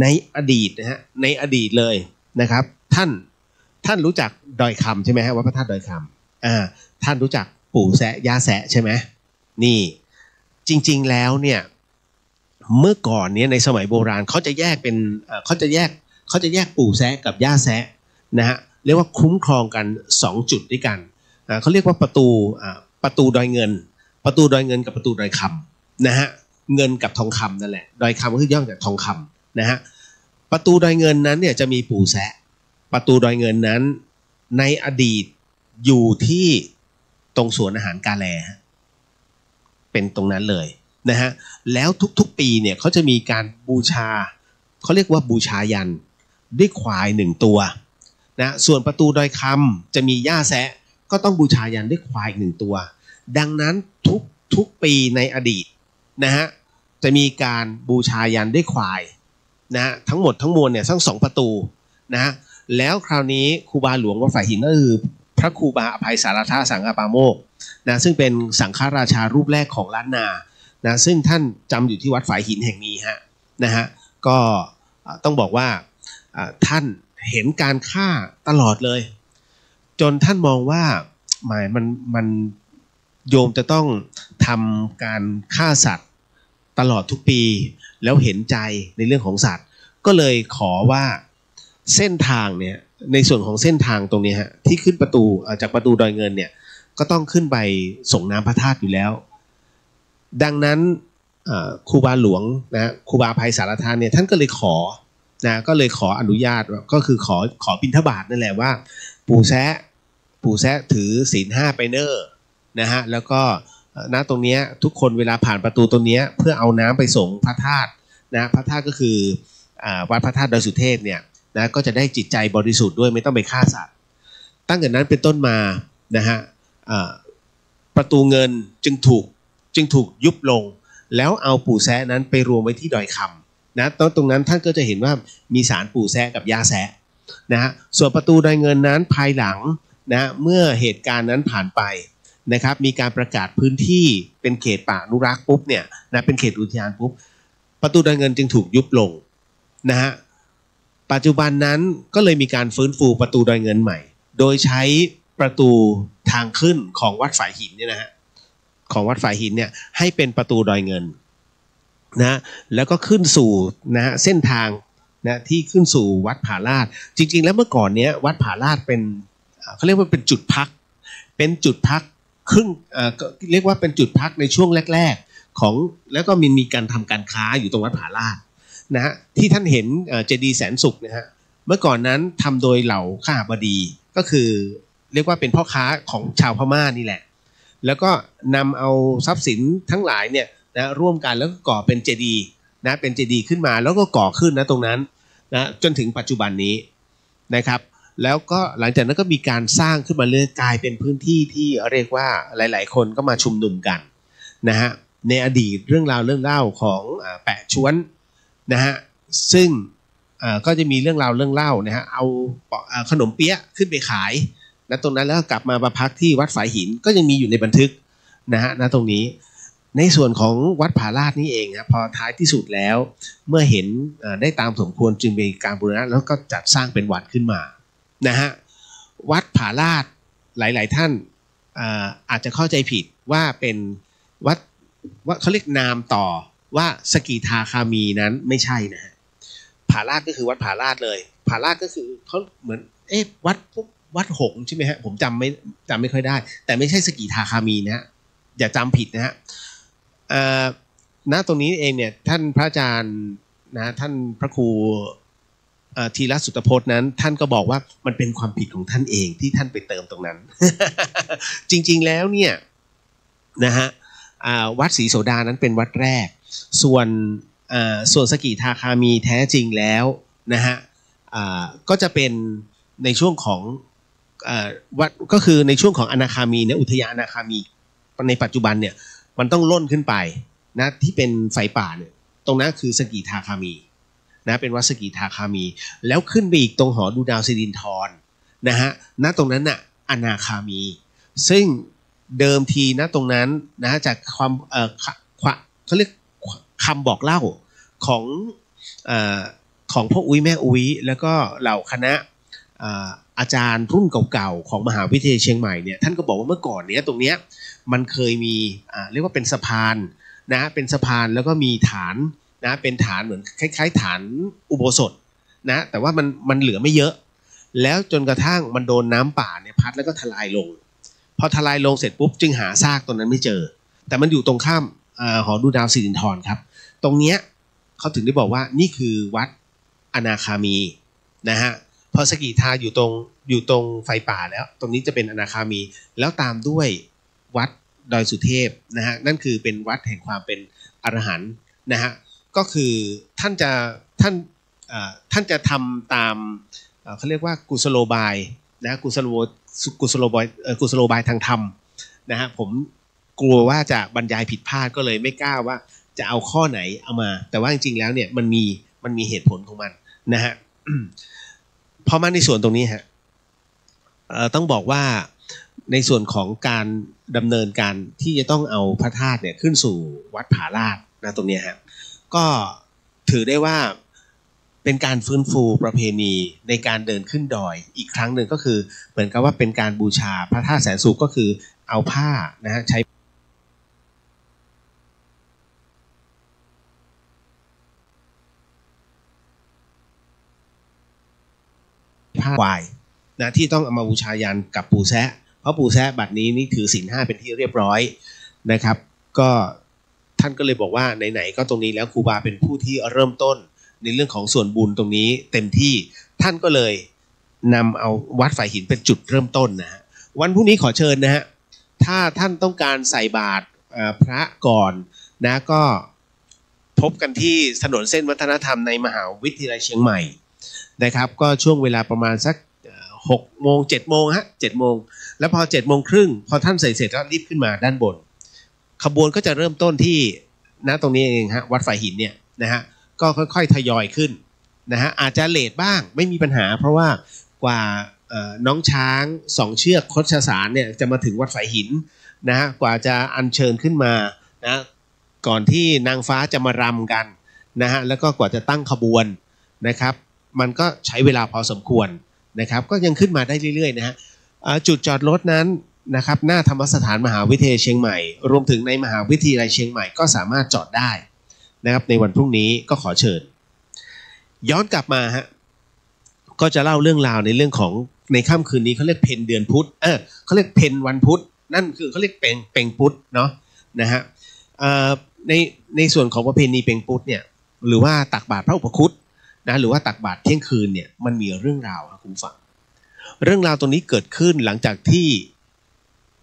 ในอดีตนะฮะในอดีตเลยนะครับท่านรู้จักดอยคำใช่ไหมฮะวัดพระธาตุดอยคำท่านรู้จักปู่แซะย่าแซะใช่ไหมนี่จริงๆแล้วเนี่ยเมื่อก่อนเนี่ยในสมัยโบราณเขาจะแยกปู่แซะกับย่าแซะนะฮะเรียกว่าคุ้มครองกัน2 จุดด้วยกันเขาเรียกว่าประตูดอยเงินกับประตูดอยคำนะฮะเงินกับทองคำนั่นแหละดอยคำก็คือย่อมาจากทองคำนะฮะประตูดอยเงินนั้นเนี่ยจะมีปู่แซะประตูดอยเงินนั้นในอดีตอยู่ที่ตรงสวนอาหารกาแลเป็นตรงนั้นเลยนะฮะแล้วทุกๆปีเนี่ยเขาจะมีการบูชาเขาเรียกว่าบูชายันด้วยควาย1 ตัวนะส่วนประตูดอยคำจะมีย่าแซะก็ต้องบูชายันด้วยควาย1 ตัวดังนั้นทุกปีในอดีตนะฮะจะมีการบูชายันด้วยควายนะฮะทั้งหมดทั้งมวลเนี่ยทั้ง2 ประตูนะฮะแล้วคราวนี้ครูบาหลวงวัดฝ่ายหินก็คือพระครูบาอภัยสารธาสังฆปาโมกข์นะซึ่งเป็นสังฆราชารูปแรกของล้านนานะซึ่งท่านจำอยู่ที่วัดฝ่ายหินแห่งนี้นะฮะก็ต้องบอกว่าท่านเห็นการฆ่าตลอดเลยจนท่านมองว่ามันโยมจะต้องทำการฆ่าสัตว์ตลอดทุกปีแล้วเห็นใจในเรื่องของสัตว์ก็เลยขอว่าเส้นทางเนี่ยในส่วนของเส้นทางตรงนี้ฮะที่ขึ้นประตูจากประตูดอยเงินเนี่ยก็ต้องขึ้นไปส่งน้ำพระธาตุอยู่แล้วดังนั้นครูบาหลวงนะครูบาภัยสารธานเนี่ยท่านก็เลยขออนุญาตก็คือขอบิณฑบาตนั่นแหละว่าปู่แซะถือศีล 5ไปเนอร์นะฮะแล้วก็ณตรงนี้ทุกคนเวลาผ่านประตูตรงนี้เพื่อเอาน้ำไปส่งพระธาตุนะพระธาตุก็คือวัดพระธาตุดอยสุเทพเนี่ยนะก็จะได้จิตใจบริสุทธิ์ด้วยไม่ต้องไปฆ่าสัตว์ตั้งแต่นั้นเป็นต้นมานะฮะประตูเงินจึงถูกยุบลงแล้วเอาปู่แซะนั้นไปรวมไว้ที่ดอยคำนะตรงนั้นท่านก็จะเห็นว่ามีศาลปู่แซะกับย่าแซะนะฮะส่วนประตูดอยเงินนั้นภายหลังนะเมื่อเหตุการณ์นั้นผ่านไปนะครับมีการประกาศพื้นที่เป็นเขตป่าอนุรักษ์ปุ๊บเนี่ยนะเป็นเขตอุทยานปุ๊บประตูดอยเงินจึงถูกยุบลงนะฮะปัจจุบันนั้นก็เลยมีการฟื้นฟูประตูดอยเงินใหม่โดยใช้ประตูทางขึ้นของวัดฝ่ายหินเนี่ยนะฮะของวัดฝ่ายหินเนี่ยให้เป็นประตูดอยเงินนะแล้วก็ขึ้นสู่นะเส้นทางนะที่ขึ้นสู่วัดผาลาดจริงๆแล้วเมื่อก่อนเนี้ยวัดผาลาดเป็นเขาเรียกว่าเป็นจุดพักครึ่งเรียกว่าเป็นจุดพักในช่วงแรกๆของแล้วก็มีการทำการค้าอยู่ตรงวัดผาลาดนะฮะที่ท่านเห็นเจดีย์แสนสุขนะฮะเมื่อก่อนนั้นทำโดยเหล่าข้าบดีก็คือเรียกว่าเป็นพ่อค้าของชาวพม่านี่แหละแล้วก็นำเอาทรัพย์สินทั้งหลายเนี่ยนะร่วมกันแล้วก็ก่อเป็นเจดีย์นะเป็นเจดีย์ขึ้นมาแล้วก็ก่อขึ้นนะตรงนั้นนะจนถึงปัจจุบันนี้นะครับแล้วก็หลังจากนั้นก็มีการสร้างขึ้นมาเรื่อยกลายเป็นพื้นที่ที่เรียกว่าหลายๆคนก็มาชุมนุมกันนะฮะในอดีตเรื่องเล่าของแปะชวนนะฮะซึ่งก็จะมีเรื่องเล่านะฮะเอาขนมเปี๊ยะขึ้นไปขายนะตรงนั้นแล้วกลับมาพักที่วัดฝายหินก็ยังมีอยู่ในบันทึกนะฮะตรงนี้ในส่วนของวัดผาลาดนี่เองครับพอท้ายที่สุดแล้วเมื่อเห็นได้ตามสมควรจึงมีการบูรณะแล้วก็จัดสร้างเป็นวัดขึ้นมานะฮะวัดผาลาดหลายๆท่านอาจจะเข้าใจผิดว่าเป็นวัดว่าเขาเรียกนามต่อว่าสกิทาคามีนั้นไม่ใช่นะฮะผาลาดก็คือวัดผาลาดเลยผาลาดก็คือเขาเหมือนวัดหงส์ใช่ไหมฮะผมจำไม่ค่อยได้แต่ไม่ใช่สกิทาคามีนะฮะ อย่าจำผิดนะฮะณตรงนี้เองเนี่ยท่านพระอาจารย์นะท่านพระครูธีรสุตพจน์นั้นท่านก็บอกว่ามันเป็นความผิดของท่านเองที่ท่านไปเติมตรงนั้น จริงๆแล้วเนี่ยนะฮะวัดศรีโสดานั้นเป็นวัดแรกส่วนสกิทาคามีแท้จริงแล้วนะฮะก็จะเป็นในช่วงของวัดก็คือในช่วงของอนาคามีเนี่ยอุทยานอนาคามีในปัจจุบันเนี่ยมันต้องล่นขึ้นไปนะที่เป็นไฟป่าเนี่ยตรงนั้นคือสกิทาคามีนะเป็นวัดสกิทาคามีแล้วขึ้นไปอีกตรงหอดูดาวสิรินธรนะฮะณตรงนั้นน่ะอนาคามีซึ่งเดิมทีณตรงนั้นนะจากความเขาเรียกคำบอกเล่าของพ่ออุ้ยแม่อุ้ยแล้วก็เหล่าคณะอาจารย์รุ่นเก่าๆของมหาวิทยาลัยเชียงใหม่เนี่ยท่านก็บอกว่าเมื่อก่อนเนี้ยตรงเนี้ยมันเคยมีเรียกว่าเป็นสะพานนะเป็นสะพานแล้วก็มีฐานนะเป็นฐานเหมือนคล้ายๆฐานอุโบสถนะแต่ว่ามันเหลือไม่เยอะแล้วจนกระทั่งมันโดนน้ำป่าเนี่ยพัดแล้วก็ทลายลงพอทลายลงเสร็จปุ๊บจึงหาซากตรงนั้นไม่เจอแต่มันอยู่ตรงข้ามหอดูดาวสิรินธรครับตรงเนี้ยเขาถึงได้บอกว่านี่คือวัดอนาคามีนะฮะพอสกิทาอยู่ตรงไฟป่าแล้วตรงนี้จะเป็นอนาคามีแล้วตามด้วยวัดดอยสุเทพนะฮะนั่นคือเป็นวัดแห่งความเป็นอรหันต์นะฮะก็คือท่านจะทำตามเขาเรียกว่ากุศโลบายนะกุศโลบายทางธรรมนะฮะผมกลัวว่าจะบรรยายผิดพลาดก็เลยไม่กล้าว่าจะเอาข้อไหนเอามาแต่ว่าจริงๆแล้วเนี่ยมันมีเหตุผลของมันนะฮะ พอมาในส่วนตรงนี้ฮะต้องบอกว่าในส่วนของการดำเนินการที่จะต้องเอาพระธาตุเนี่ยขึ้นสู่วัดผาลาดนะตรงนี้ฮะก็ถือได้ว่าเป็นการฟื้นฟูประเพณีในการเดินขึ้นดอยอีกครั้งหนึ่งก็คือเหมือนกับว่าเป็นการบูชาพระธาตุแสนสุขก็คือเอาผ้านะฮะใช้ผ้าควายนะที่ต้องเอามาบูชายันกับปู่แซะเพราะปู่แซะบัดนี้นี่ถือศีล 5เป็นที่เรียบร้อยนะครับก็ท่านก็เลยบอกว่าไหนๆก็ตรงนี้แล้วครูบาเป็นผู้ที่เริ่มต้นในเรื่องของส่วนบุญตรงนี้เต็มที่ท่านก็เลยนำเอาวัดฝ่ายหินเป็นจุดเริ่มต้นนะฮะวันพรุ่งนี้ขอเชิญนะฮะถ้าท่านต้องการใส่บาตรพระก่อนนะก็พบกันที่ถนนเส้นวัฒนธรรมในมหาวิทยาลัยเชียงใหม่นะครับก็ช่วงเวลาประมาณสัก6 โมง 7 โมงฮะ7 โมงแล้วพอ7 โมงครึ่งพอท่านใส่เสร็จก็รีบขึ้นมาด้านบนขบวนก็จะเริ่มต้นที่ณตรงนี้เองฮะวัดฝ่ายหินเนี่ยนะฮะก็ค่อยๆทยอยขึ้นนะฮะอาจจะเลทบ้างไม่มีปัญหาเพราะว่ากว่าน้องช้าง2 เชือกคชสารเนี่ยจะมาถึงวัดฝ่ายหินนะฮะกว่าจะอัญเชิญขึ้นมานะก่อนที่นางฟ้าจะมารำกันนะฮะแล้วก็กว่าจะตั้งขบวนนะครับมันก็ใช้เวลาพอสมควรนะครับก็ยังขึ้นมาได้เรื่อยๆนะฮะจุดจอดรถนั้นนะครับหน้าธรรมสถานมหาวิทยาลัยเชียงใหม่รวมถึงในมหาวิทยาลัยเชียงใหม่ก็สามารถจอดได้นะครับในวันพรุ่งนี้ก็ขอเชิญย้อนกลับมาฮะก็จะเล่าเรื่องราวในเรื่องของในค่ำคืนนี้เขาเรียกเพนเดือนพุธเขาเรียกเพนวันพุธนั่นคือเขาเรียกเป่งพุธเนาะนะฮะในส่วนของประเพณีเป่งพุธเนี่ยหรือว่าตักบาตรพระอุปคุตนะหรือว่าตักบาตรเที่ยงคืนเนี่ยมันมีเรื่องราวครับคุณฟังเรื่องราวตรงนี้เกิดขึ้นหลังจากที่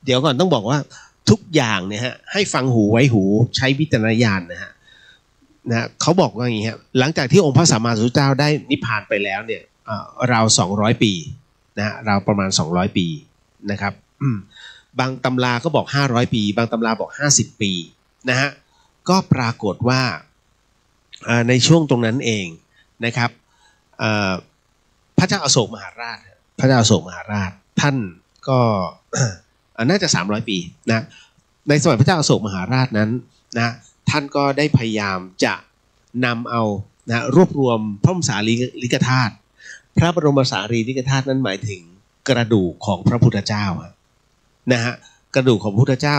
เดี๋ยวก่อนต้องบอกว่าทุกอย่างเนี่ยฮะให้ฟังหูไว้หูใช้วิจารณญาณนะฮะเขาบอกว่าอย่างนี้ครับหลังจากที่องค์พระสัมมาสัมพุทธเจ้าได้นิพพานไปแล้วเนี่ยราว200 ปีนะฮะราวประมาณ200 ปีนะครับบางตำราก็บอก500 ปีบางตำราบอก50 ปีนะฮะก็ปรากฏว่าในช่วงตรงนั้นเองนะครับพระเจ้าอโศกมหาราชท่านก็น่าจะ300 ปีนะในสมัยพระเจ้าอโศกมหาราชนั้นนะท่านก็ได้พยายามจะนำเอานะรวบรวมพระบรมสารีริกธาตุพระบรมสารีริกธาตุนั้นหมายถึงกระดูกของพระพุทธเจ้านะฮะกระดูกของพระพุทธเจ้า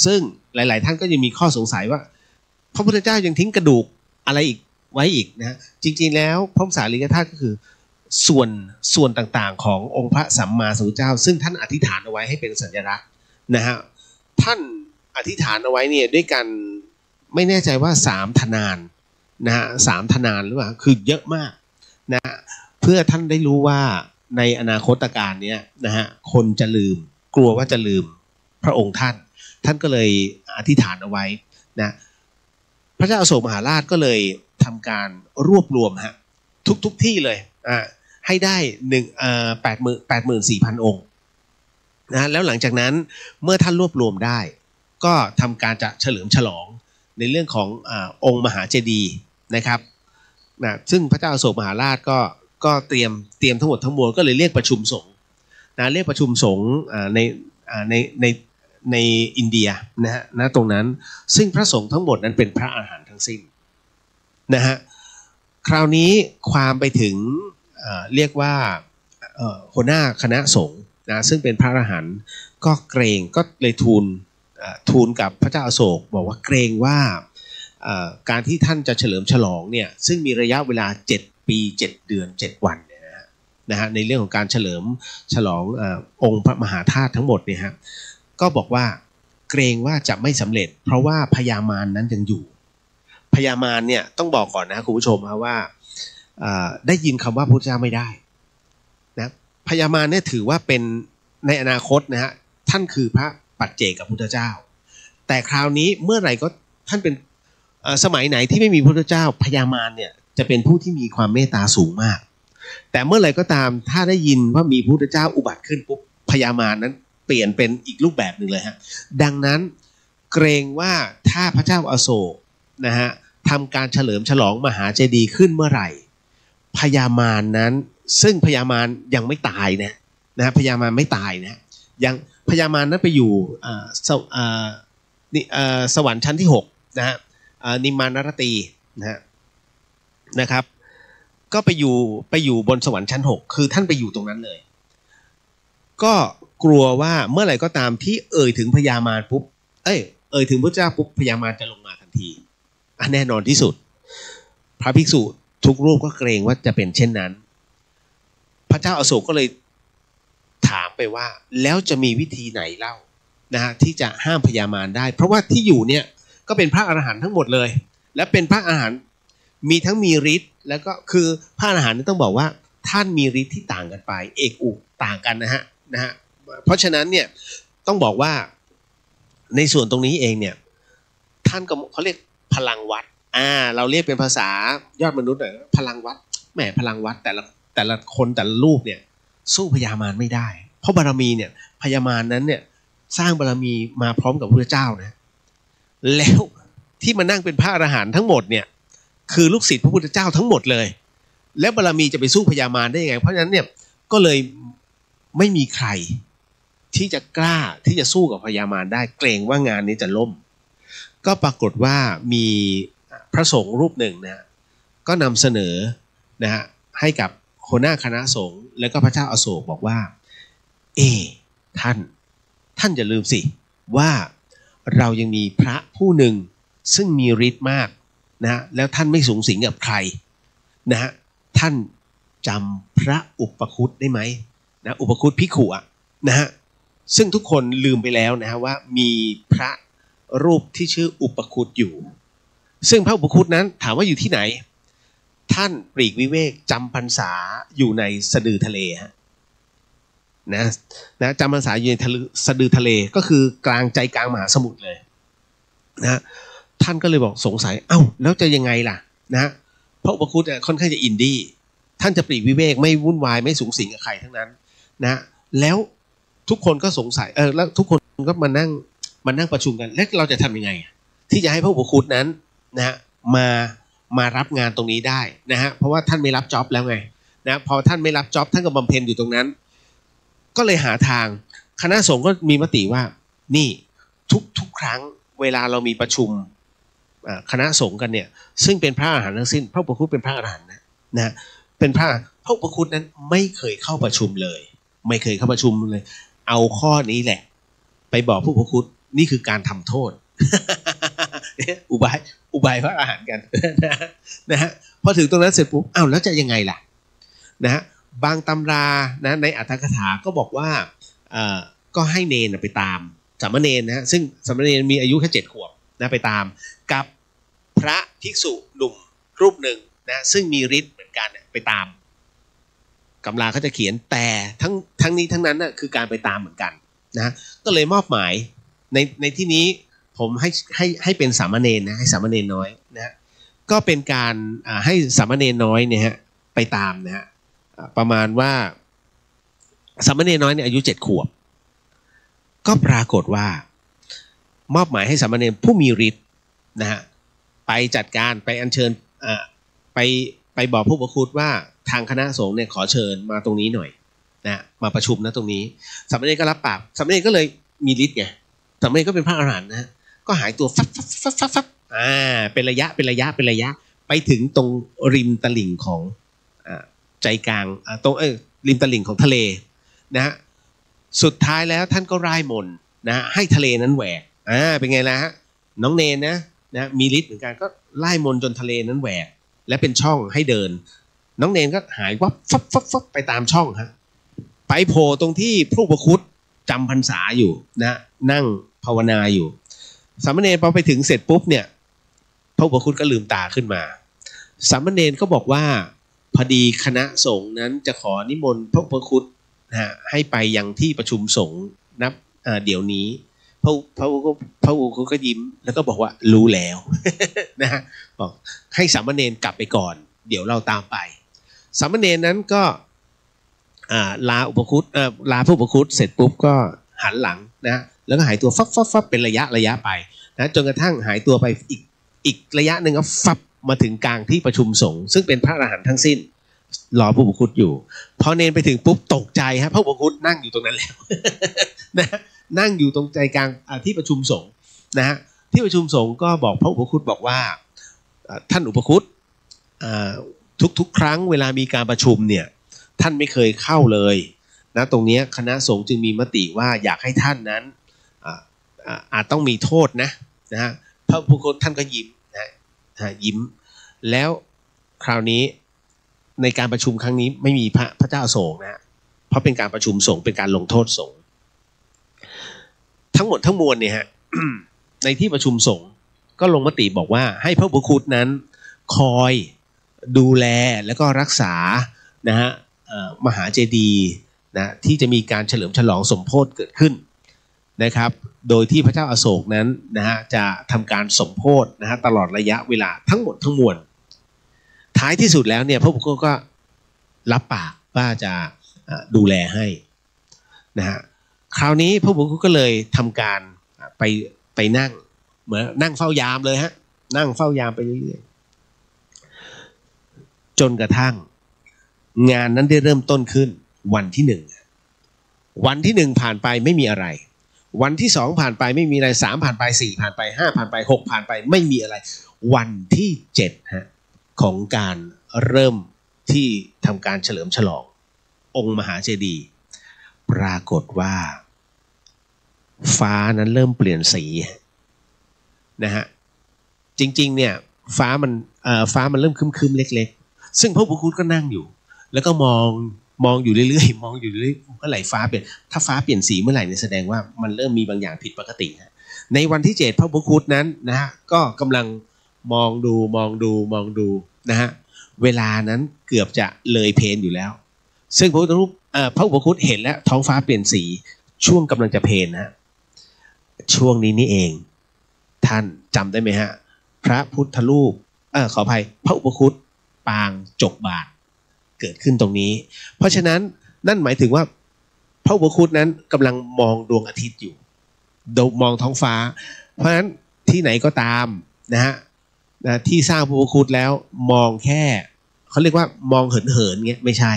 ซึ่งหลายๆท่านก็ยังมีข้อสงสัยว่าพระพุทธเจ้ายังทิ้งกระดูกอะไรอีกไว้อีกนะฮะจริงๆแล้วพระบรมสารีริกธาตุก็คือ ส่วนต่างๆขององค์พระสัมมาสัมพุทธเจ้าซึ่งท่านอธิษฐานเอาไว้ให้เป็นสัญลักษณ์นะฮะท่านอธิษฐานเอาไว้เนี่ยด้วยกันไม่แน่ใจว่า3 ทนานนะฮะ3 ทนานหรือเปล่าคือเยอะมากนะเพื่อท่านได้รู้ว่าในอนาคตการเนี้ยนะฮะคนจะลืมกลัวว่าจะลืมพระองค์ท่านก็เลยอธิษฐานเอาไว้นะพระเจ้าอโศกมหาราชก็เลยทำการรวบรวมฮะทุกที่เลยให้ได้84,000 องค์นะแล้วหลังจากนั้นเมื่อท่านรวบรวมได้ก็ทำการจะเฉลิมฉลองในเรื่องขององค์มหาเจดีย์นะครับนะซึ่งพระเจ้าอโศกมหาราชก็เตรียมทั้งหมดทั้งมวลก็เลยเรียกประชุมสงฆ์นะเรียกประชุมสงฆ์ในอินเดียนะฮะตรงนั้นซึ่งพระสงฆ์ทั้งหมดนั้นเป็นพระอรหันต์ทั้งสิ้นนะฮะคราวนี้ความไปถึงเรียกว่าหัวหน้าคณะสงฆ์นะซึ่งเป็นพระอรหันต์ก็เกรงก็เลยทูลกับพระเจ้าอโศกบอกว่าเกรงว่าการที่ท่านจะเฉลิมฉลองเนี่ยซึ่งมีระยะเวลา7 ปี 7 เดือน 7 วันนะฮะในเรื่องของการเฉลิมฉลององค์พระมหาธาตุทั้งหมดเนี่ยฮะก็บอกว่าเกรงว่าจะไม่สำเร็จเพราะว่าพญามารนั้นยังอยู่พญามารเนี่ยต้องบอกก่อนนะคุณผู้ชมครับว่าได้ยินคำว่าพุทธเจ้าไม่ได้นะพญามารเนี่ยถือว่าเป็นในอนาคตนะฮะท่านคือพระปัจเจกพุทธเจ้าแต่คราวนี้เมื่อไหร่ก็ท่านเป็นสมัยไหนที่ไม่มีพุทธเจ้าพญามารเนี่ยจะเป็นผู้ที่มีความเมตตาสูงมากแต่เมื่อไหร่ก็ตามถ้าได้ยินว่ามีพุทธเจ้าอุบัติขึ้นปุ๊บพญามารนั้นเปลี่ยนเป็นอีกรูปแบบหนึ่งเลยฮะดังนั้นเกรงว่าถ้าพระเจ้าอโศกนะฮะทำการเฉลิมฉลองมหาเจดีย์ขึ้นเมื่อไหร่พญามารนั้นซึ่งพญามารยังไม่ตายนะพญามารไม่ตายนะยังพญามารนั้นไปอยู่สวรรค์ชั้นที่6นะฮะนิมมานรตีนะครับก็ไปอยู่บนสวรรค์ชั้น6คือท่านไปอยู่ตรงนั้นเลยก็กลัวว่าเมื่อไหร่ก็ตามที่เอ่ยถึงพญามารปุ๊บเอ่ยถึงพระเจ้าปุ๊บพญามารจะลงมาทันทีแน่นอนที่สุดพระภิกษุทุกรูปก็เกรงว่าจะเป็นเช่นนั้นพระเจ้าอโศกก็เลยถามไปว่าแล้วจะมีวิธีไหนเล่านะฮะที่จะห้ามพญามารได้เพราะว่าที่อยู่เนี่ยก็เป็นพระอรหันต์ทั้งหมดเลยและเป็นพระอรหันต์มีทั้งมีฤทธิ์แล้วก็คือพระอรหันต์ต้องบอกว่าท่านมีฤทธิ์ที่ต่างกันไปเอกอุต่างกันนะฮะเพราะฉะนั้นเนี่ยต้องบอกว่าในส่วนตรงนี้เองเนี่ยท่านก็เขาเรียกพลังวัดเราเรียกเป็นภาษายอดมนุษย์หน่อยพลังวัดแหมพลังวัดแต่ละคนแต่ละรูปเนี่ยสู้พญามารไม่ได้เพราะบารมีเนี่ยพญามารนั้นเนี่ยสร้างบารมีมาพร้อมกับพระพุทธเจ้านะแล้วที่มานั่งเป็นพระอรหันต์ทั้งหมดเนี่ยคือลูกศิษย์พระพุทธเจ้าทั้งหมดเลยแล้วบารมีจะไปสู้พญามารได้ยังไงเพราะฉะนั้นเนี่ยก็เลยไม่มีใครที่จะกล้าที่จะสู้กับพญามารได้เกรงว่างานนี้จะล่มก็ปรากฏว่ามีพระสงฆ์รูปหนึ่งนะก็นำเสนอนะฮะให้กับหัวหน้าคณะสงฆ์แล้วก็พระเจ้าอโศกบอกว่าท่านอย่าลืมสิว่าเรายังมีพระผู้หนึ่งซึ่งมีฤทธิ์มากนะแล้วท่านไม่สูงสิงกับใครนะฮะท่านจำพระอุปคุตได้ไหมนะอุปคุตภิกขุนะฮะซึ่งทุกคนลืมไปแล้วนะฮะว่ามีพระรูปที่ชื่ออุปคุตอยู่ซึ่งพระอุปคุตนั้นถามว่าอยู่ที่ไหนท่านปลีกวิเวกจำพรรษาอยู่ในสะดือทะเลฮะนะจำพรรษาอยู่ในสะดือทะเลก็คือกลางใจกลางมหาสมุทรเลยนะท่านก็เลยบอกสงสัยแล้วจะยังไงล่ะนะพระอุปคุตค่อนข้างจะอินดี้ท่านจะปลีกวิเวกไม่วุ่นวายไม่สูงสิงกับใครทั้งนั้นนะแล้วทุกคนก็สงสัยแล้วทุกคนก็มานั่งประชุมกันแล้วเราจะทำยังไงที่จะให้พระอุปคุตนั้นนะมารับงานตรงนี้ได้นะฮะเพราะว่าท่านไม่รับจ็อบแล้วไงนะพอท่านไม่รับจ็อบท่านก็บำเพ็ญอยู่ตรงนั้นก็เลยหาทางคณะสงฆ์ก็มีมติว่านี่ทุกครั้งเวลาเรามีประชุมคณะสงฆ์กันเนี่ยซึ่งเป็นพระอรหันต์ทั้งสิ้นพระอุปคุตเป็นพระอรหันต์นะเป็นพระอุปคุตนั้นไม่เคยเข้าประชุมเลยไม่เคยเข้าประชุมเลยเอาข้อนี้แหละไปบอกผู้อุปคุตนี่คือการทำโทษ อุบายพระอรหันต์กันนะฮะพอถึงตรงนั้นเสร็จปุ๊บแล้วจะยังไงล่ะนะฮะ บางตำรานะในอรรถกถาก็บอกว่าก็ให้เนนไปตามสามเณรนะฮะซึ่งสามเณรมีอายุแค่7 ขวบนะไปตามกับพระภิกษุหนุ่มรูปหนึ่งนะซึ่งมีฤทธิ์เหมือนกันไปตามตำราเขาจะเขียนแต่ทั้งนี้ทั้งนั้นนะคือการไปตามเหมือนกันนะก็เลยมอบหมายในที่นี้ผมให้เป็นสามเณรนะให้สามเณรน้อยนะก็เป็นการให้สามเณรน้อยเนี่ยฮะไปตามนะฮะประมาณว่าสามเณรน้อยเนี่ยอายุ7 ขวบก็ปรากฏว่ามอบหมายให้สามเณรผู้มีฤทธิ์นะฮะไปจัดการไปอัญเชิญไปบอกผู้ประคุตว่าทางคณะสงฆ์เนี่ยขอเชิญมาตรงนี้หน่อยนะมาประชุมนะตรงนี้สามเณรก็รับปากสามเณรก็เลยมีฤทธิ์ไงสามเณรก็เป็นพระอรหันต์นะก็หายตัวฟับเป็นระยะไปถึงตรงริมตลิ่งของใจกลางตรงริมตลิ่งของทะเลนะฮะสุดท้ายแล้วท่านก็ร่ายมนต์นะให้ทะเลนั้นแหวกเป็นไงล่ะฮะน้องเนนนะมีฤทธิ์เหมือนกันก็ร่ายมนต์จนทะเลนั้นแหวกและเป็นช่องให้เดินน้องเนนก็หายวับฟับไปตามช่องฮะไปโผล่ตรงที่พระอุปคุตจำพรรษาอยู่นะนั่งภาวนาอยู่สามเณรพอไปถึงเสร็จปุ๊บเนี่ยพระอุปคุตก็ลืมตาขึ้นมาสามเณรก็บอกว่าพอดีคณะสงฆ์นั้นจะขอนิมนต์พระอุปคุตนะให้ไปยังที่ประชุมสงฆ์นับเดี๋ยวนี้พระอุปคุตก็ยิ้มแล้วก็บอกว่ารู้แล้ว นะฮะบอกให้สามเณรกลับไปก่อนเดี๋ยวเราตามไปสามเณรนั้นก็ลาอุปคุตลาพระอุปคุตเสร็จปุ๊บก็หันหลังนะแล้วก็หายตัวฟับเป็นระยะไปนะจนกระทั่งหายตัวไปอีกระยะหนึ่งก็ฟับมาถึงกลางที่ประชุมสงฆ์ซึ่งเป็นพระอรหันต์ทั้งสิ้นรอพระอุปคุตอยู่พอเนรไปถึงปุ๊บตกใจฮะพระอุปคุตนั่งอยู่ตรงนั้นแล้ว นะนั่งอยู่ตรงใจกลางที่ประชุมสงฆ์นะฮะที่ประชุมสงฆ์ก็บอกพระอุปคุตบอกว่าท่านอุปคุตทุกครั้งเวลามีการประชุมเนี่ยท่านไม่เคยเข้าเลยนะตรงนี้คณะสงฆ์จึงมีมติว่าอยากให้ท่านนั้นอาจต้องมีโทษนะฮะพระอุปคุตท่านก็ยิ้มนะยิ้มแล้วคราวนี้ในการประชุมครั้งนี้ไม่มีพระเจ้าอโศกนะเพราะเป็นการประชุมสงฆ์เป็นการลงโทษสงฆ์ทั้งหมดทั้งมวลเนี่ยฮะ ในที่ประชุมสงฆ์ก็ลงมติบอกว่าให้พระอุปคุตนั้นคอยดูแลแล้วก็รักษานะฮะมหาเจดีย์นะที่จะมีการเฉลิมฉลองสมโภชเกิดขึ้นนะครับโดยที่พระเจ้าอโศกนั้นนะฮะจะทำการสมโภชนะฮะตลอดระยะเวลาทั้งหมดทั้งมวลท้ายที่สุดแล้วเนี่ยพระอุปคุตก็รับปากว่าจะดูแลให้นะฮะคราวนี้พระอุปคุตก็เลยทำการไปนั่งเหมือนนั่งเฝ้ายามเลยฮะนั่งเฝ้ายามไปเรื่อยๆจนกระทั่งงานนั้นได้เริ่มต้นขึ้นวันที่1วันที่1ผ่านไปไม่มีอะไรวันที่2ผ่านไปไม่มีอะไร3ผ่านไป4ผ่านไป5ผ่านไป6ผ่านไปไม่มีอะไรวันที่7ฮะของการเริ่มที่ทำการเฉลิมฉลององค์มหาเจดีย์ปรากฏว่าฟ้านั้นเริ่มเปลี่ยนสีนะฮะจริงๆเนี่ยฟ้ามันเริ่มครึ้มๆเล็กๆซึ่งพระอุปคุตก็นั่งอยู่แล้วก็มองอยู่เรื่อยๆมองอยู่เรื่อยๆเมื่อไหร่ฟ้าเปลี่ยนถ้าฟ้าเปลี่ยนสีเมื่อไหร่เนี่ยแสดงว่ามันเริ่มมีบางอย่างผิดปกติในวันที่7พระอุปคุตนั้นนะฮะก็กำลังมองดูนะฮะเวลานั้นเกือบจะเลยเพลอยู่แล้วซึ่งพระอุปคุตเห็นแล้วท้องฟ้าเปลี่ยนสีช่วงกำลังจะเพลนะช่วงนี้นี่เองท่านจำได้ไหมฮะพระพุทธรูปขออภัยพระอุปคุตปางจกบาทเกิดขึ้นตรงนี้เพราะฉะนั้นนั่นหมายถึงว่าพระอุปคุตนั้นกำลังมองดวงอาทิตย์อยู่มองท้องฟ้าเพราะฉะนั้นที่ไหนก็ตามนะฮะที่สร้างพระอุปคุตแล้วมองแค่เขาเรียกว่ามองเหินเงี้ยไม่ใช่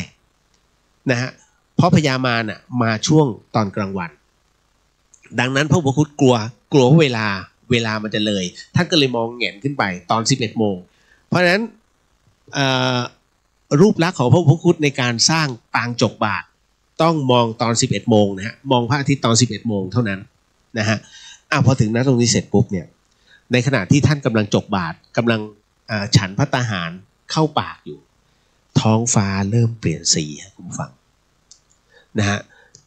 นะฮะเพราะพญามารมาช่วงตอนกลางวันดังนั้นพระอุปคุตกลัวว่าเวลามันจะเลยท่านก็เลยมองแหงนขึ้นไปตอน 11 โมงเพราะฉะนั้นรูปลักษณ์ของพระอุปคุตในการสร้างปางจกบาทต้องมองตอน 11 โมงนะฮะมองพระอาทิตย์ตอน 11 โมงเท่านั้นนะฮะพอถึงนั้นตรงนี้เสร็จปุ๊บเนี่ยในขณะที่ท่านกำลังจกบาทกำลังฉันภัตตาหารเข้าปากอยู่ ท้องฟ้าเริ่มเปลี่ยนสีคุณผู้ฟังนะฮะ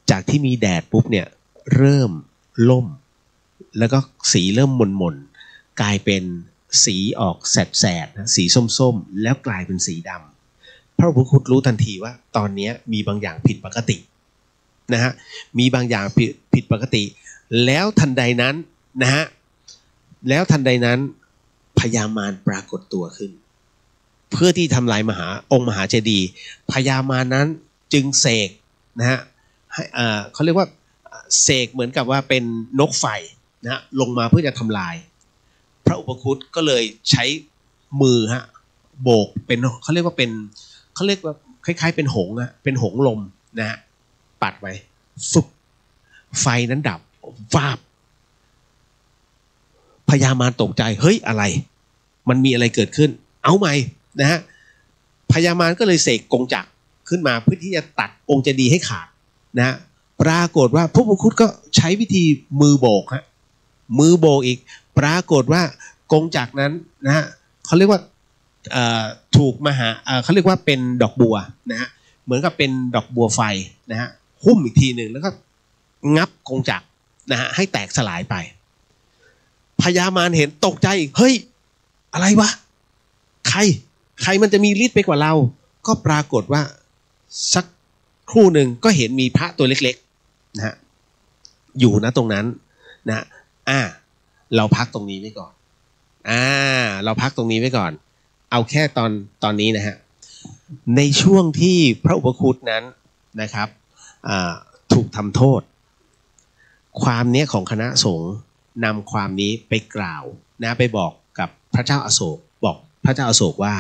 จากที่มีแดดปุ๊บเนี่ยเริ่มล่มแล้วก็สีเริ่มหม่นๆกลายเป็นสีออกแสดๆนะสีส้มๆแล้วกลายเป็นสีดำพระอุปคุตรู้ทันทีว่าตอนนี้มีบางอย่างผิดปกตินะฮะมีบางอย่างผิดปกติแล้วทันใดนั้นนะฮะแล้วทันใดนั้นพญามารปรากฏตัวขึ้นเพื่อที่ทำลายองค์มหาเจดีย์พญามารนั้นจึงเสกนะฮะเขาเรียกว่าเสกเหมือนกับว่าเป็นนกไฟนะฮะลงมาเพื่อจะทำลายพระอุปคุตก็เลยใช้มือฮะโบกเป็นเขาเรียกว่าคล้ายๆเป็นหงส์นะเป็นหงส์ลมนะฮะปัดไปฟุบไฟนั้นดับวาบพญามารตกใจเฮ้ยอะไรมันมีอะไรเกิดขึ้นเอาใหม่นะฮะพญามารก็เลยเสกกงจักรขึ้นมาเพื่อที่จะตัดองค์เจดีย์ให้ขาดนะฮะปรากฏว่าพระอุปคุตก็ใช้วิธีมือโบกฮะมือโบกอีกปรากฏว่ากงจักรนั้นนะฮะเขาเรียกว่าถูกเขาเรียกว่าเป็นดอกบัวนะฮะเหมือนกับเป็นดอกบัวไฟนะฮะหุ้มอีกทีหนึ่งแล้วก็งับกงจักรนะฮะให้แตกสลายไปพญามารเห็นตกใจอีกเฮ้ยอะไรวะใครมันจะมีฤทธิ์ไปกว่าเราก็ปรากฏว่าสักครู่หนึ่งก็เห็นมีพระตัวเล็กๆนะฮะอยู่นะตรงนั้นนะเราพักตรงนี้ไว้ก่อนเราพักตรงนี้ไว้ก่อนเอาแค่ตอนนี้นะฮะในช่วงที่พระอุปคุตนั้นนะครับถูกทำโทษความนี้ของคณะสงฆ์นำความนี้ไปกล่าวนะไปบอกกับพระเจ้าอโศกบอกพระเจ้าอโศกว่า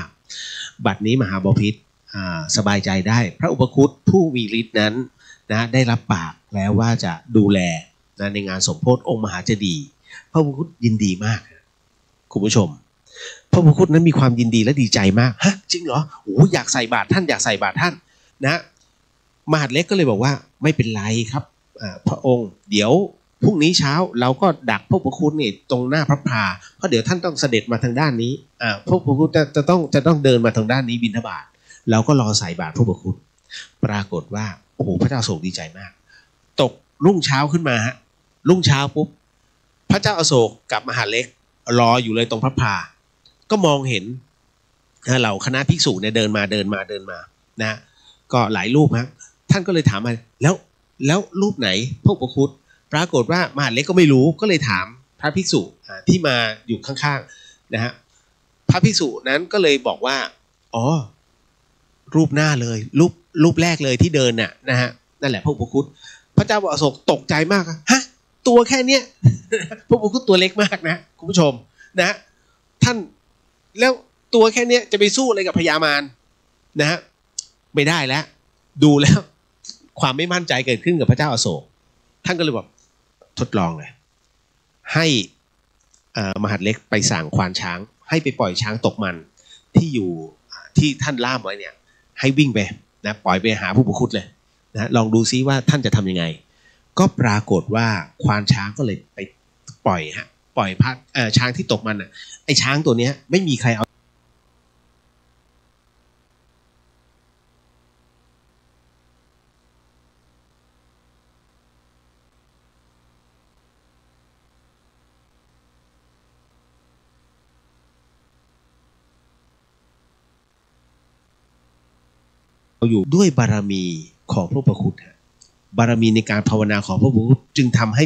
บัดนี้มหาบพิตรสบายใจได้พระอุปคุตผู้มีฤทธิ์นั้นนะได้รับปากแล้วว่าจะดูแลนะในงานสมโภชองค์มหาเจดีย์พระอุปคุตยินดีมากคุณผู้ชมพระอุปคุตนั้นมีความยินดีและดีใจมากฮะจริงเหรอโอ้อยากใส่บาตรท่านอยากใส่บาตรท่านนะมหาดเล็กก็เลยบอกว่าไม่เป็นไรครับพระองค์เดี๋ยวพรุ่งนี้เช้าเราก็ดักพระอุปคุตนี่ตรงหน้าพระพาเพราะเดี๋ยวท่านต้องเสด็จมาทางด้านนี้พระอุปคุตจะต้องเดินมาทางด้านนี้บิณฑบาตเราก็รอใส่บาตรพระอุปคุตปรากฏว่าโอ้โหพระเจ้าอโศกดีใจมากตกรุ่งเช้าขึ้นมาฮะรุ่งเช้าปุ๊บพระเจ้าอโศกกับมหาดเล็กรออยู่เลยตรงพระพาก็มองเห็นเหล่าคณะภิกษุเนี่ยเดินมานะก็หลายรูปฮะท่านก็เลยถามมาแล้วรูปไหนพระอุปคุตปรากฏว่ามหาดเล็กก็ไม่รู้ก็เลยถามพระภิกษุที่มาอยู่ข้างๆนะฮะพระภิกษุนั้นก็เลยบอกว่าอ๋อรูปหน้าเลยรูปแรกเลยที่เดินน่ะนะฮะนั่นแหละพระอุปคุตพระเจ้าอโศกตกใจมากฮะตัวแค่เนี้ยพระอุปคุตตัวเล็กมากนะคุณผู้ชมนะท่านแล้วตัวแค่เนี้ยจะไปสู้อะไรกับพญามารนะฮะไม่ได้แล้วดูแล้วความไม่มั่นใจเกิดขึ้นกับพระเจ้าอโศกท่านก็เลยบอกทดลองเลยให้มหาดเล็กไปสั่งควานช้างให้ไปปล่อยช้างตกมันที่อยู่ที่ท่านล่ามไว้เนี่ยให้วิ่งไปนะปล่อยไปหาผู้อุปคุตเลยนะลองดูซิว่าท่านจะทำยังไงก็ปรากฏว่าควานช้างก็เลยไปปล่อยช้างที่ตกมันไอ้ช้างตัวเนี้ยไม่มีใครเอาอยู่ด้วยบารมีของพระอุปคุตบารมีในการภาวนาของพระอุปคุตจึงทำให้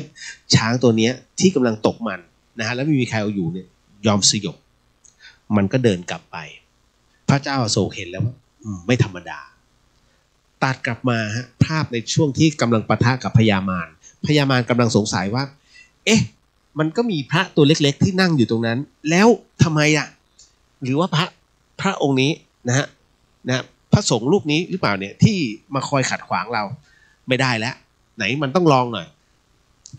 ช้างตัวนี้ที่กำลังตกมันนะฮะแล้วไม่มีใครเอาอยู่เนี่ยยอมสยบมันก็เดินกลับไปพระเจ้าอโศกเห็นแล้วว่าไม่ธรรมดาตัดกลับมาฮะภาพในช่วงที่กำลังปะทะกับพญามารกำลังสงสัยว่าเอ๊ะมันก็มีพระตัวเล็กๆที่นั่งอยู่ตรงนั้นแล้วทำไมหรือว่าพระองค์นี้นะฮะพระสงฆ์รูปนี้หรือเปล่าเนี่ยที่มาคอยขัดขวางเราไม่ได้แล้วไหนมันต้องลองหน่อย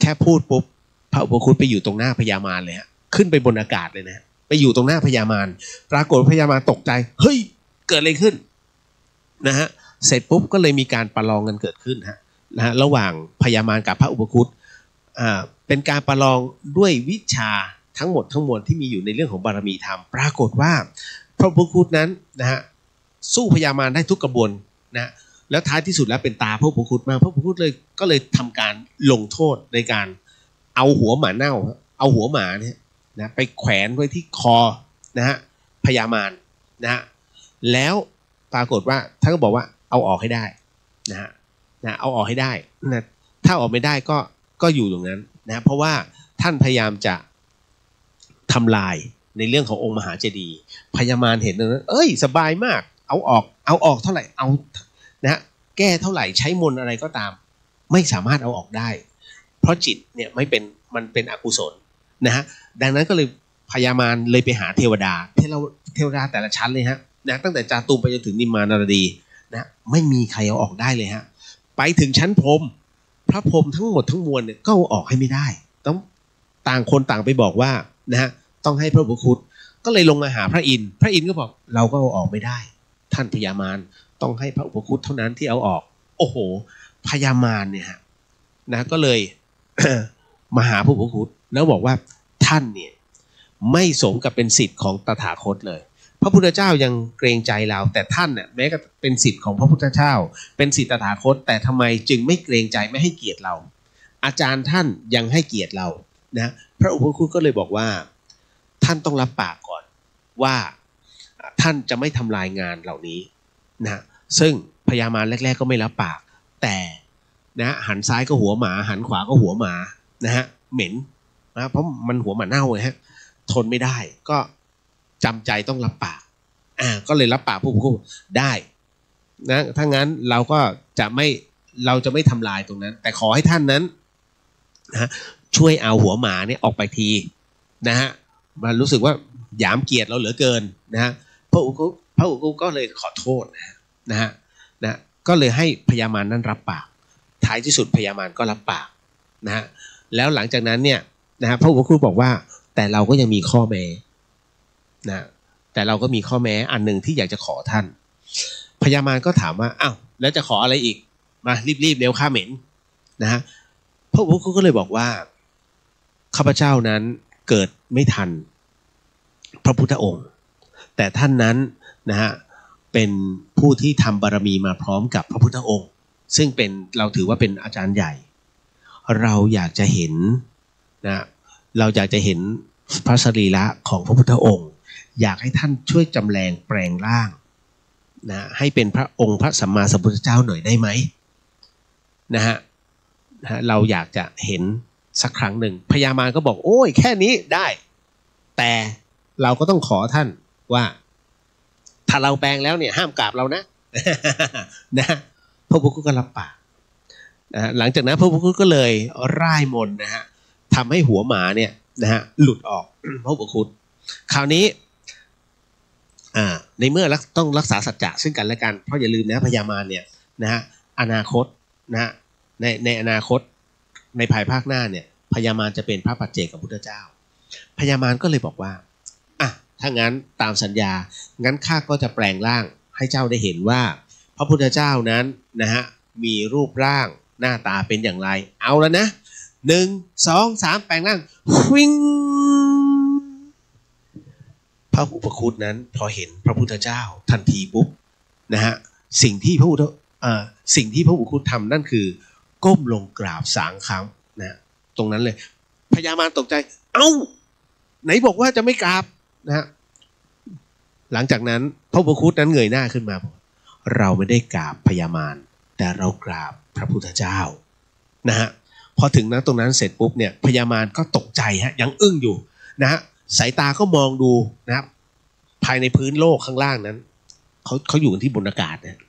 แค่พูดปุ๊บพระอุปคุตไปอยู่ตรงหน้าพญามารเลยฮะขึ้นไปบนอากาศเลยนะไปอยู่ตรงหน้าพญามารปรากฏพญามารตกใจเฮ้ยเกิดอะไรขึ้นนะฮะเสร็จปุ๊บก็เลยมีการประลองกันเกิดขึ้นนะฮะระหว่างพญามารกับพระอุปคุตเป็นการประลองด้วยวิชาทั้งหมดทั้งมวลที่มีอยู่ในเรื่องของบารมีธรรมปรากฏว่าพระอุปคุตนั้นนะฮะ สู้พญามารได้ทุกกระบวนนะแล้วท้ายที่สุดแล้วเป็นตาพระอุปคุตมากพระอุปคุตก็เลยทำการลงโทษในการเอาหัวหมาเน่าเอาหัวหมาเนี่ยนะไปแขวนไว้ที่คอนะฮะพญามารนะฮะแล้วปรากฏว่าท่านก็บอกว่าเอาออกให้ได้นะฮะเอาออกให้ได้นะถ้าออกไม่ได้ก็อยู่ตรงนั้นนะเพราะว่าท่านพยายามจะทำลายในเรื่องขององค์มหาเจดีย์พญามารเห็นนั้นสบายมากเอาออกเท่าไหร่เอานะแก้เท่าไหร่ใช้มนต์อะไรก็ตามไม่สามารถเอาออกได้เพราะจิตเนี่ยมันเป็นอกุศลนะฮะดังนั้นก็เลยพญามารเลยไปหาเทวดาแต่ละชั้นเลยฮะนะตั้งแต่จาตุมไปจนถึงนิมมานารดีนะไม่มีใครเอาออกได้เลยฮะไปถึงชั้นพรหมพระพรหมทั้งหมดทั้งมวลเนี่ยก็เอาออกให้ไม่ได้ต้องต่างคนต่างไปบอกว่านะฮะต้องให้พระอุปคุตก็เลยลงมาหาพระอินทร์ก็บอกเราก็เอาออกไม่ได้ท่านพญามารต้องให้พระอุปคุตเท่านั้นที่เอาออกโอ้โหพญามารเนี่ยฮะนะก็เลย มาหาพระอุปคุตแล้วบอกว่าท่านเนี่ยไม่สมกับเป็นศิษย์ของตถาคตเลยพระพุทธเจ้ายังเกรงใจเราแต่ท่านเนี่ยแม้ก็เป็นศิษย์ของพระพุทธเจ้าเป็นศิษย์ตถาคตแต่ทำไมจึงไม่เกรงใจไม่ให้เกียรติเราอาจารย์ท่านยังให้เกียรติเรานะพระอุปคุตก็เลยบอกว่าท่านต้องรับปากก่อนว่าท่านจะไม่ทำลายงานเหล่านี้นะซึ่งพญามารแรกๆก็ไม่รับปากแต่นะหันซ้ายก็หัวหมาหันขวาก็หัวหมานะฮะเหม็นนะเพราะมันหัวหมาเน่าไงฮะทนไม่ได้ก็จำใจต้องรับปากก็เลยรับปากพวกผมได้นะถ้างั้นเราจะไม่ทำลายตรงนั้นแต่ขอให้ท่านนั้นนะช่วยเอาหัวหมาเนี่ยออกไปทีนะฮะมันรู้สึกว่าหยามเกียรติเราเหลือเกินนะฮะพระอุคุก็เลยขอโทษนะฮะก็เลยให้พญามารนั้นรับปากท้ายที่สุดพญามารก็รับปากนะฮะแล้วหลังจากนั้นเนี่ยนะฮะพระอุปคุบอกว่าแต่เราก็ยังมีข้อแม้นะแต่เราก็มีข้อแม้อันหนึ่งที่อยากจะขอท่านพญามารก็ถามว่าอ้าวแล้วจะขออะไรอีกมารีบเร็วข้าเหม็นนะฮะพระอุปคุก็เลยบอกว่าข้าพเจ้านั้นเกิดไม่ทันพระพุทธองค์แต่ท่านนั้นนะฮะเป็นผู้ที่ทำบารมีมาพร้อมกับพระพุทธองค์ซึ่งเราถือว่าเป็นอาจารย์ใหญ่เราอยากจะเห็นนะเราอยากจะเห็นพระสรีระของพระพุทธองค์อยากให้ท่านช่วยจำแรงแปลงร่างนะให้เป็นพระองค์พระสัมมาสัมพุทธเจ้าหน่อยได้ไหมนะฮะเราอยากจะเห็นสักครั้งหนึ่งพญามารก็บอกโอ้ยแค่นี้ได้แต่เราก็ต้องขอท่านว่าถ้าเราแปลงแล้วเนี่ยห้ามกราบเรานะ นะพระพุทธก็รับปากหลังจากนั้นพระพุทธก็เลยร่ายมนต์นะฮะทำให้หัวหมาเนี่ยนะฮะหลุดออก พระพุทธคราวนี้ในเมื่อต้องรักษาสัจจะซึ่งกันและกันเพราะอย่าลืมนะพญามารเนี่ยนะฮะอนาคตนะฮะในอนาคตในภายภาคหน้าเนี่ยพญามารจะเป็นพระปัจเจกพุทธเจ้าพญามารก็เลยบอกว่าถ้างั้นตามสัญญางั้นข้าก็จะแปลงร่างให้เจ้าได้เห็นว่าพระพุทธเจ้านั้นนะฮะมีรูปร่างหน้าตาเป็นอย่างไรเอาแล้วนะ1 2 3แปลงร่างวิ่งพระอุปคุตนั้นพอเห็นพระพุทธเจ้าทันทีปุ๊บนะฮะสิ่งที่พระอุปคุตทำนั่นคือก้มลงกราบ3 ครั้งนะตรงนั้นเลยพญามารตกใจเอ้าไหนบอกว่าจะไม่กราบนะฮะหลังจากนั้นพระอุปคุตนั้นเงยหน้าขึ้นมาบอกเราไม่ได้กราบพญามารแต่เรากราบพระพุทธเจ้านะฮะพอถึงนั้นตรงนั้นเสร็จปุ๊บเนี่ยพญามารก็ตกใจฮะยังอึ้งอยู่นะฮะสายตาก็มองดูนะครับภายในพื้นโลกข้างล่างนั้นเขาอยู่กันที่บนอากาศนะ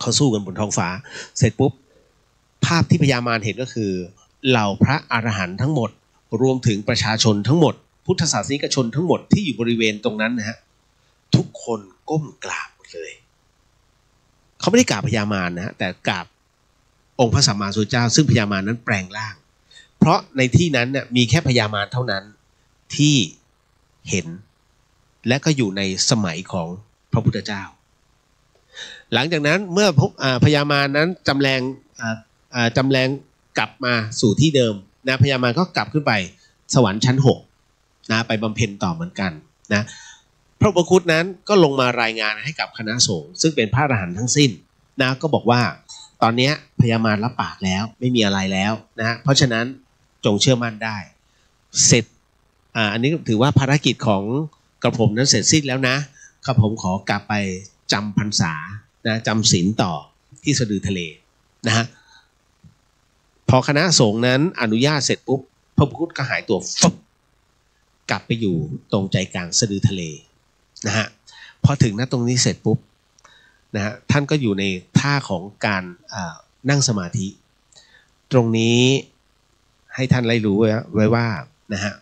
เขาสู้กันบนท้องฟ้าเสร็จปุ๊บภาพที่พญามารเห็นก็คือเหล่าพระอรหันต์ทั้งหมดรวมถึงประชาชนทั้งหมดพุทธศาสนิกชนทั้งหมดที่อยู่บริเวณตรงนั้นนะฮะทุกคนก้มกราบหมดเลยเขาไม่ได้กราบพญามารนะฮะแต่กราบองค์พระสัมมาสัมพุทธเจ้าซึ่งพญามารนั้นแปลงร่างเพราะในที่นั้นเนี่ยมีแค่พญามารเท่านั้นที่เห็นและก็อยู่ในสมัยของพระพุทธเจ้าหลังจากนั้นเมื่อพญามารนั้นจำแรงกลับมาสู่ที่เดิมนะพญามารก็กลับขึ้นไปสวรรค์ชั้น6นะไปบำเพ็ญต่อเหมือนกันนะ พระอุปคุตนั้นก็ลงมารายงานให้กับคณะสงฆ์ซึ่งเป็นพระอรหันต์ทั้งสิ้นนะก็บอกว่าตอนนี้พญามารรับปากแล้วไม่มีอะไรแล้วนะเพราะฉะนั้นจงเชื่อมั่นได้เสร็จอันนี้ถือว่าภารกิจของกระผมนั้นเสร็จสิ้นแล้วนะข้าผมขอกลับไปจำพรรษานะจำศีลต่อที่สะดือทะเลนะฮะพอคณะสงฆ์นั้นอนุญาตเสร็จปุ๊บพระอุปคุตก็หายตัวฟึบกลับไปอยู่ตรงใจกลางสะดือทะเลนะฮะพอถึงณตรงนี้เสร็จปุ๊บนะฮะท่านก็อยู่ในท่าของการนั่งสมาธิตรงนี้ให้ท่านได้รู้ไว้ว่านะฮะ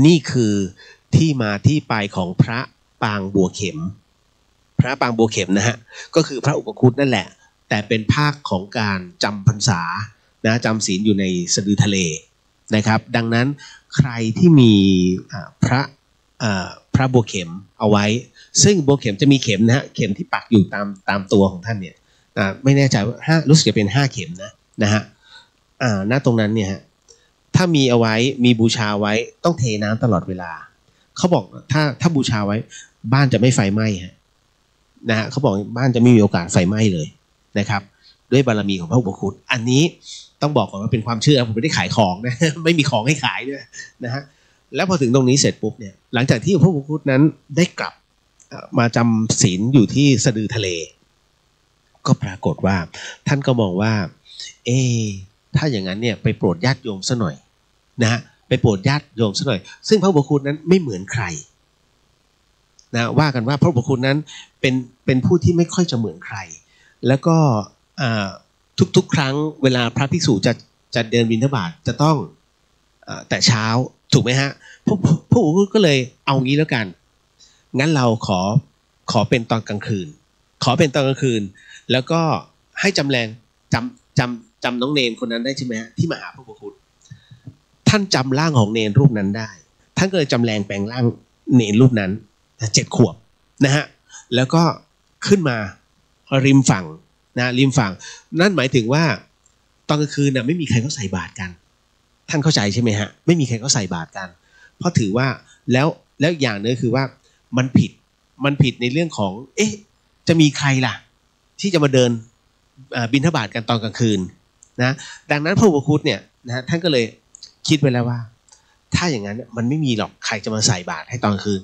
นี่คือที่มาที่ไปของพระปางบัวเข็มพระปางบัวเข็มนะฮะก็คือพระอุปคุตนั่นแหละแต่เป็นภาคของการจำพรรษานะจำศีลอยู่ในสะดือทะเลนะครับดังนั้นใครที่มีพระบัวเข็มเอาไว้ซึ่งบัวเข็มจะมีเข็มนะฮะเข็มที่ปักอยู่ตามตัวของท่านเนี่ยไม่แน่ใจว่ารู้สึกจะเป็น5เข็มนะฮะณตรงนั้นเนี่ยฮะถ้ามีเอาไว้มีบูชาไว้ต้องเทน้ำตลอดเวลาเขาบอกถ้าบูชาไว้บ้านจะไม่ไฟไหม้ฮะนะฮะเขาบอกบ้านจะไม่มีโอกาสไฟไหม้เลยนะครับด้วยบารมีของพระอุปคุตอันนี้ต้องบอกก่อนว่าเป็นความเชื่อผมไม่ได้ขายของนะ ไม่มีของให้ขายด้วยนะฮะแล้วพอถึงตรงนี้เสร็จปุ๊บเนี่ยหลังจากที่พระอุปคุตนั้นได้กลับมาจำศีลอยู่ที่สะดือทะเลก็ปรากฏว่าท่านก็มองว่าถ้าอย่างนั้นเนี่ยไปโปรดญาติโยมซะหน่อยนะฮะไปโปรดญาติโยมซะหน่อยซึ่งพระอุปคุตนั้นไม่เหมือนใครนะว่ากันว่าพระอุปคุตนั้นเป็นผู้ที่ไม่ค่อยจะเหมือนใครแล้วก็ทุกครั้งเวลาพระภิกษุจะเดินบิณฑบาตจะต้องแต่เช้าถูกไหมฮะพระอุปคุตก็เลยเอางี้แล้วกันงั้นเราขอเป็นตอนกลางคืนขอเป็นตอนกลางคืนแล้วก็ให้จำแรงจำน้องเนรคนนั้นได้ใช่ไหมฮะที่มาหาพระอุปคุตท่านจำร่างของเนรรูปนั้นได้ท่านก็เลยจำแรงแปลงร่างเนรรูปนั้น7 ขวบนะฮะแล้วก็ขึ้นมาริมฝั่งนะริมฝั่งนั่นหมายถึงว่าตอนกลางคืนน่ะไม่มีใครเขาใส่บาตรกันท่านเข้าใจใช่ไหมฮะไม่มีใครเขาใส่บาตรกันเพราะถือว่าแล้วอย่างนึงคือว่ามันผิดในเรื่องของจะมีใครล่ะที่จะมาเดินบิณฑบาตกันตอนกลางคืนนะดังนั้นพระอุปคุตเนี่ยนะท่านก็เลยคิดไว้แล้วว่าถ้าอย่างนั้นมันไม่มีหรอกใครจะมาใส่บาตรให้ตอนกลางคืน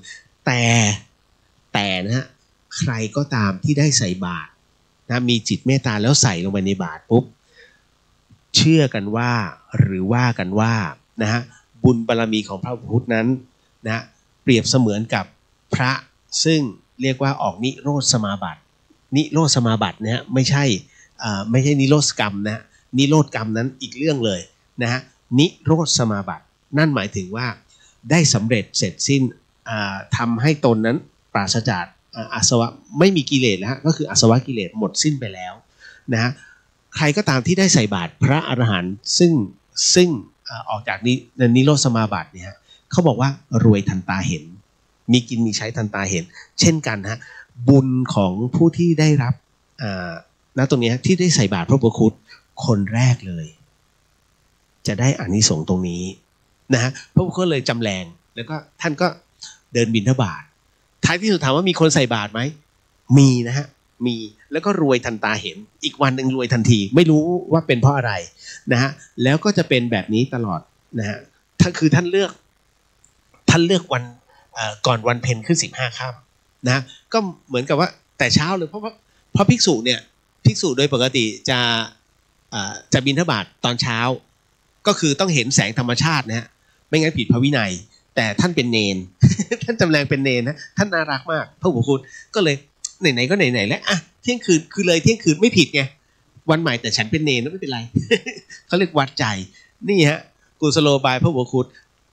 แต่นะฮะใครก็ตามที่ได้ใส่บาตรนะมีจิตเมตตาแล้วใส่ลงไปในบาตรปุ๊บเชื่อกันว่าหรือว่ากันว่านะฮะบุญบารมีของพระอุปคุตนั้นนะเปรียบเสมือนกับพระซึ่งเรียกว่าออกนิโรธสมาบัตินิโรธสมาบัตินะฮะไม่ใช่นิโรธกรรมนะนิโรธกรรมนั้นอีกเรื่องเลยนะฮะนิโรธสมาบัตินั่นหมายถึงว่าได้สำเร็จเสร็จสิ้นทำให้ตนนั้นปราศจากอาสวะไม่มีกิเลสแล้วก็คืออาสวะกิเลสหมดสิ้นไปแล้วนะฮะใครก็ตามที่ได้ใส่บาตรพระอรหันต์ซึ่งออกจากนิโรธสมาบัติเนี่ยเขาบอกว่ารวยทันตาเห็นมีกินมีใช้ทันตาเห็นเช่นกันฮะบุญของผู้ที่ได้รับณตรงนี้ที่ได้ใส่บาตรพระอุปคุตคนแรกเลยจะได้อานิสงส์ตรงนี้นะฮะพระอุปคุตเลยจำแรงแล้วก็ท่านก็เดินบิณฑบาตท้ายที่สุดถามว่ามีคนใส่บาตรไหมมีนะฮะมีแล้วก็รวยทันตาเห็นอีกวันหนึ่งรวยทันทีไม่รู้ว่าเป็นเพราะอะไรนะฮะแล้วก็จะเป็นแบบนี้ตลอดนะฮะท่านเลือกวันก่อนวันเพ็ญขึ้น15 ค่ำนะก็เหมือนกับว่าแต่เช้าเลยเพราะภิกษุเนี่ยภิกษุโดยปกติจะบิณฑบาตตอนเช้าก็คือต้องเห็นแสงธรรมชาตินะฮะไม่งั้นผิดพระวินัยแต่ท่านเป็นเนน ท่านจำแรงเป็นเนนนะท่านน่ารักมากพระอุปคุตก็เลยไหนๆก็ไหนๆแล้วเที่ยงคืนคือเลยเที่ยงคืนไม่ผิดไงวันใหม่แต่ฉันเป็นเนนไม่เป็นไร เขาเรียกวัดใจนี่ฮะกุศโลบายพระอุปคุต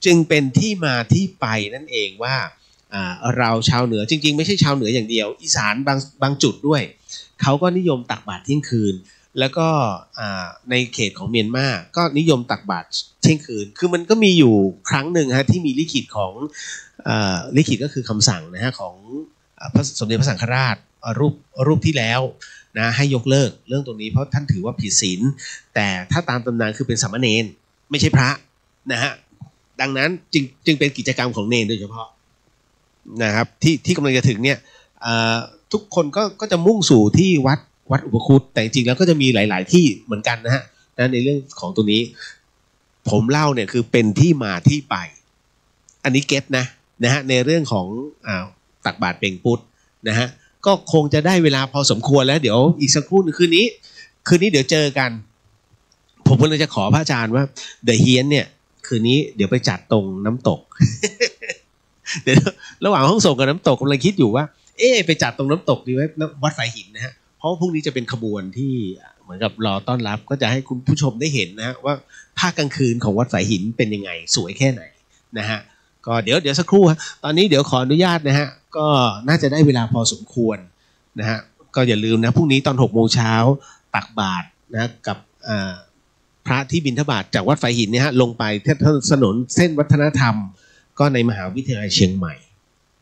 จึงเป็นที่มาที่ไปนั่นเองว่าเราชาวเหนือจริงๆไม่ใช่ชาวเหนืออย่างเดียวอีสานบางจุดด้วยเขาก็นิยมตักบาตรเที่ยงคืนแล้วก็ในเขตของเมียนมาก็นิยมตักบาตรเที่ยงคืนคือมันก็มีอยู่ครั้งหนึ่งฮะที่มีลิขิตของลิขิตก็คือคำสั่งนะฮะของพระสมเด็จพระสังฆราชรูปที่แล้วนะให้ยกเลิกเรื่องตรงนี้เพราะท่านถือว่าผิดศีลแต่ถ้าตามตำนานคือเป็นสามเณรไม่ใช่พระนะฮะดังนั้นจึงเป็นกิจกรรมของเนรโดยเฉพาะ นะครับที่กำลังจะถึงเนี่ยทุกคนก็จะมุ่งสู่ที่วัดอุปคุตแต่จริงๆแล้วก็จะมีหลายๆที่เหมือนกันนะฮะในเรื่องของตัวนี้ผมเล่าเนี่ยคือเป็นที่มาที่ไปอันนี้เก็ตนะฮะในเรื่องของตักบาตรเป่งพุทธนะฮะก็คงจะได้เวลาพอสมควรแล้วเดี๋ยวอีกสักครู่นึงคืนนี้เดี๋ยวเจอกันผมก็เลยจะขอพระอาจารย์ว่าเดอะเฮียนเนี่ยคืนนี้เดี๋ยวไปจัดตรงน้ำตก เดี๋ยวระหว่างห้องส่งกับน้ำตกกำลังคิดอยู่ว่าไปจัดตรงน้ำตกดีไหมวัดฝายหินนะฮะเพราะพรุ่งนี้จะเป็นขบวนที่เหมือนกับรอต้อนรับก็จะให้คุณผู้ชมได้เห็นนะฮะว่าภาคกลางคืนของวัดฝายหินเป็นยังไงสวยแค่ไหนนะฮะก็เดี๋ยวสักครู่ฮะตอนนี้เดี๋ยวขออนุญาตนะฮะก็น่าจะได้เวลาพอสมควรนะฮะก็อย่าลืมนะพรุ่งนี้ตอน 6 โมงเช้าตักบาตรนะกับพระที่บิณฑบาตจากวัดฝายหินเนี่ยฮะลงไปถนนเส้นวัฒนธรรมก็ในมหาวิทยาลัยเชียงใหม่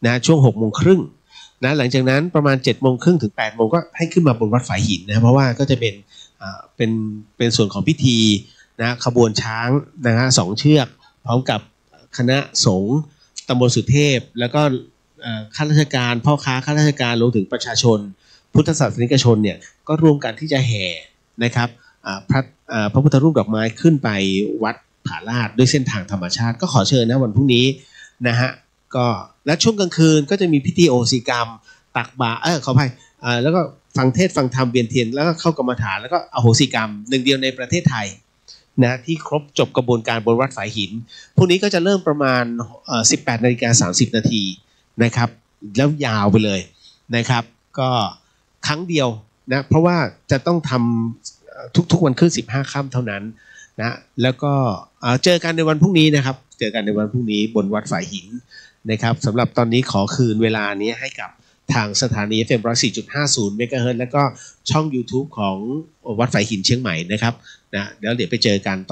นะช่วง 6 โมงครึ่งนะหลังจากนั้นประมาณ 7 โมงครึ่งถึง 8 โมงก็ให้ขึ้นมาบนวัดฝายหินนะเพราะว่าก็จะเป็นส่วนของพิธีนะขบวนช้างนะฮะ2 เชือกพร้อมกับคณะสงฆ์ตำบลสุเทพแล้วก็ข้าราชการพ่อค้าข้าราชการรวมถึงประชาชนพุทธศาสนิกชนเนี่ยก็ร่วมกันที่จะแห่นะครับพระพุทธรูปดอกไม้ขึ้นไปวัดผาลาดด้วยเส้นทางธรรมชาติก็ขอเชิญนะวันพรุ่งนี้นะฮะก็และช่วงกลางคืนก็จะมีพิธีโอสิกรรมตักบาตรขออภัยแล้วก็ฟังเทศน์ฟังธรรมเวียนเทียนแล้วก็เข้ากรรมฐานแล้วก็อโหสิกรรมหนึ่งเดียวในประเทศไทยนะที่ครบจบกระบวนการบนวัดฝายหินพรุ่งนี้ก็จะเริ่มประมาณ 18:30 นาทีนะครับแล้วยาวไปเลยนะครับก็ครั้งเดียวนะเพราะว่าจะต้องทำทุกวันขึ้น15 ค่ำเท่านั้นนะแล้วก็เจอกันในวันพรุ่งนี้นะครับเจอกันในวันพรุ่งนี้บนวัดฝายหินนะครับสำหรับตอนนี้ขอคืนเวลานี้ให้กับทางสถานี FM 104.50 เมกะเฮิรตซ์แล้วก็ช่อง YouTube ของวัดฝายหินเชียงใหม่นะครับนะเดี๋ยวไปเจอกัน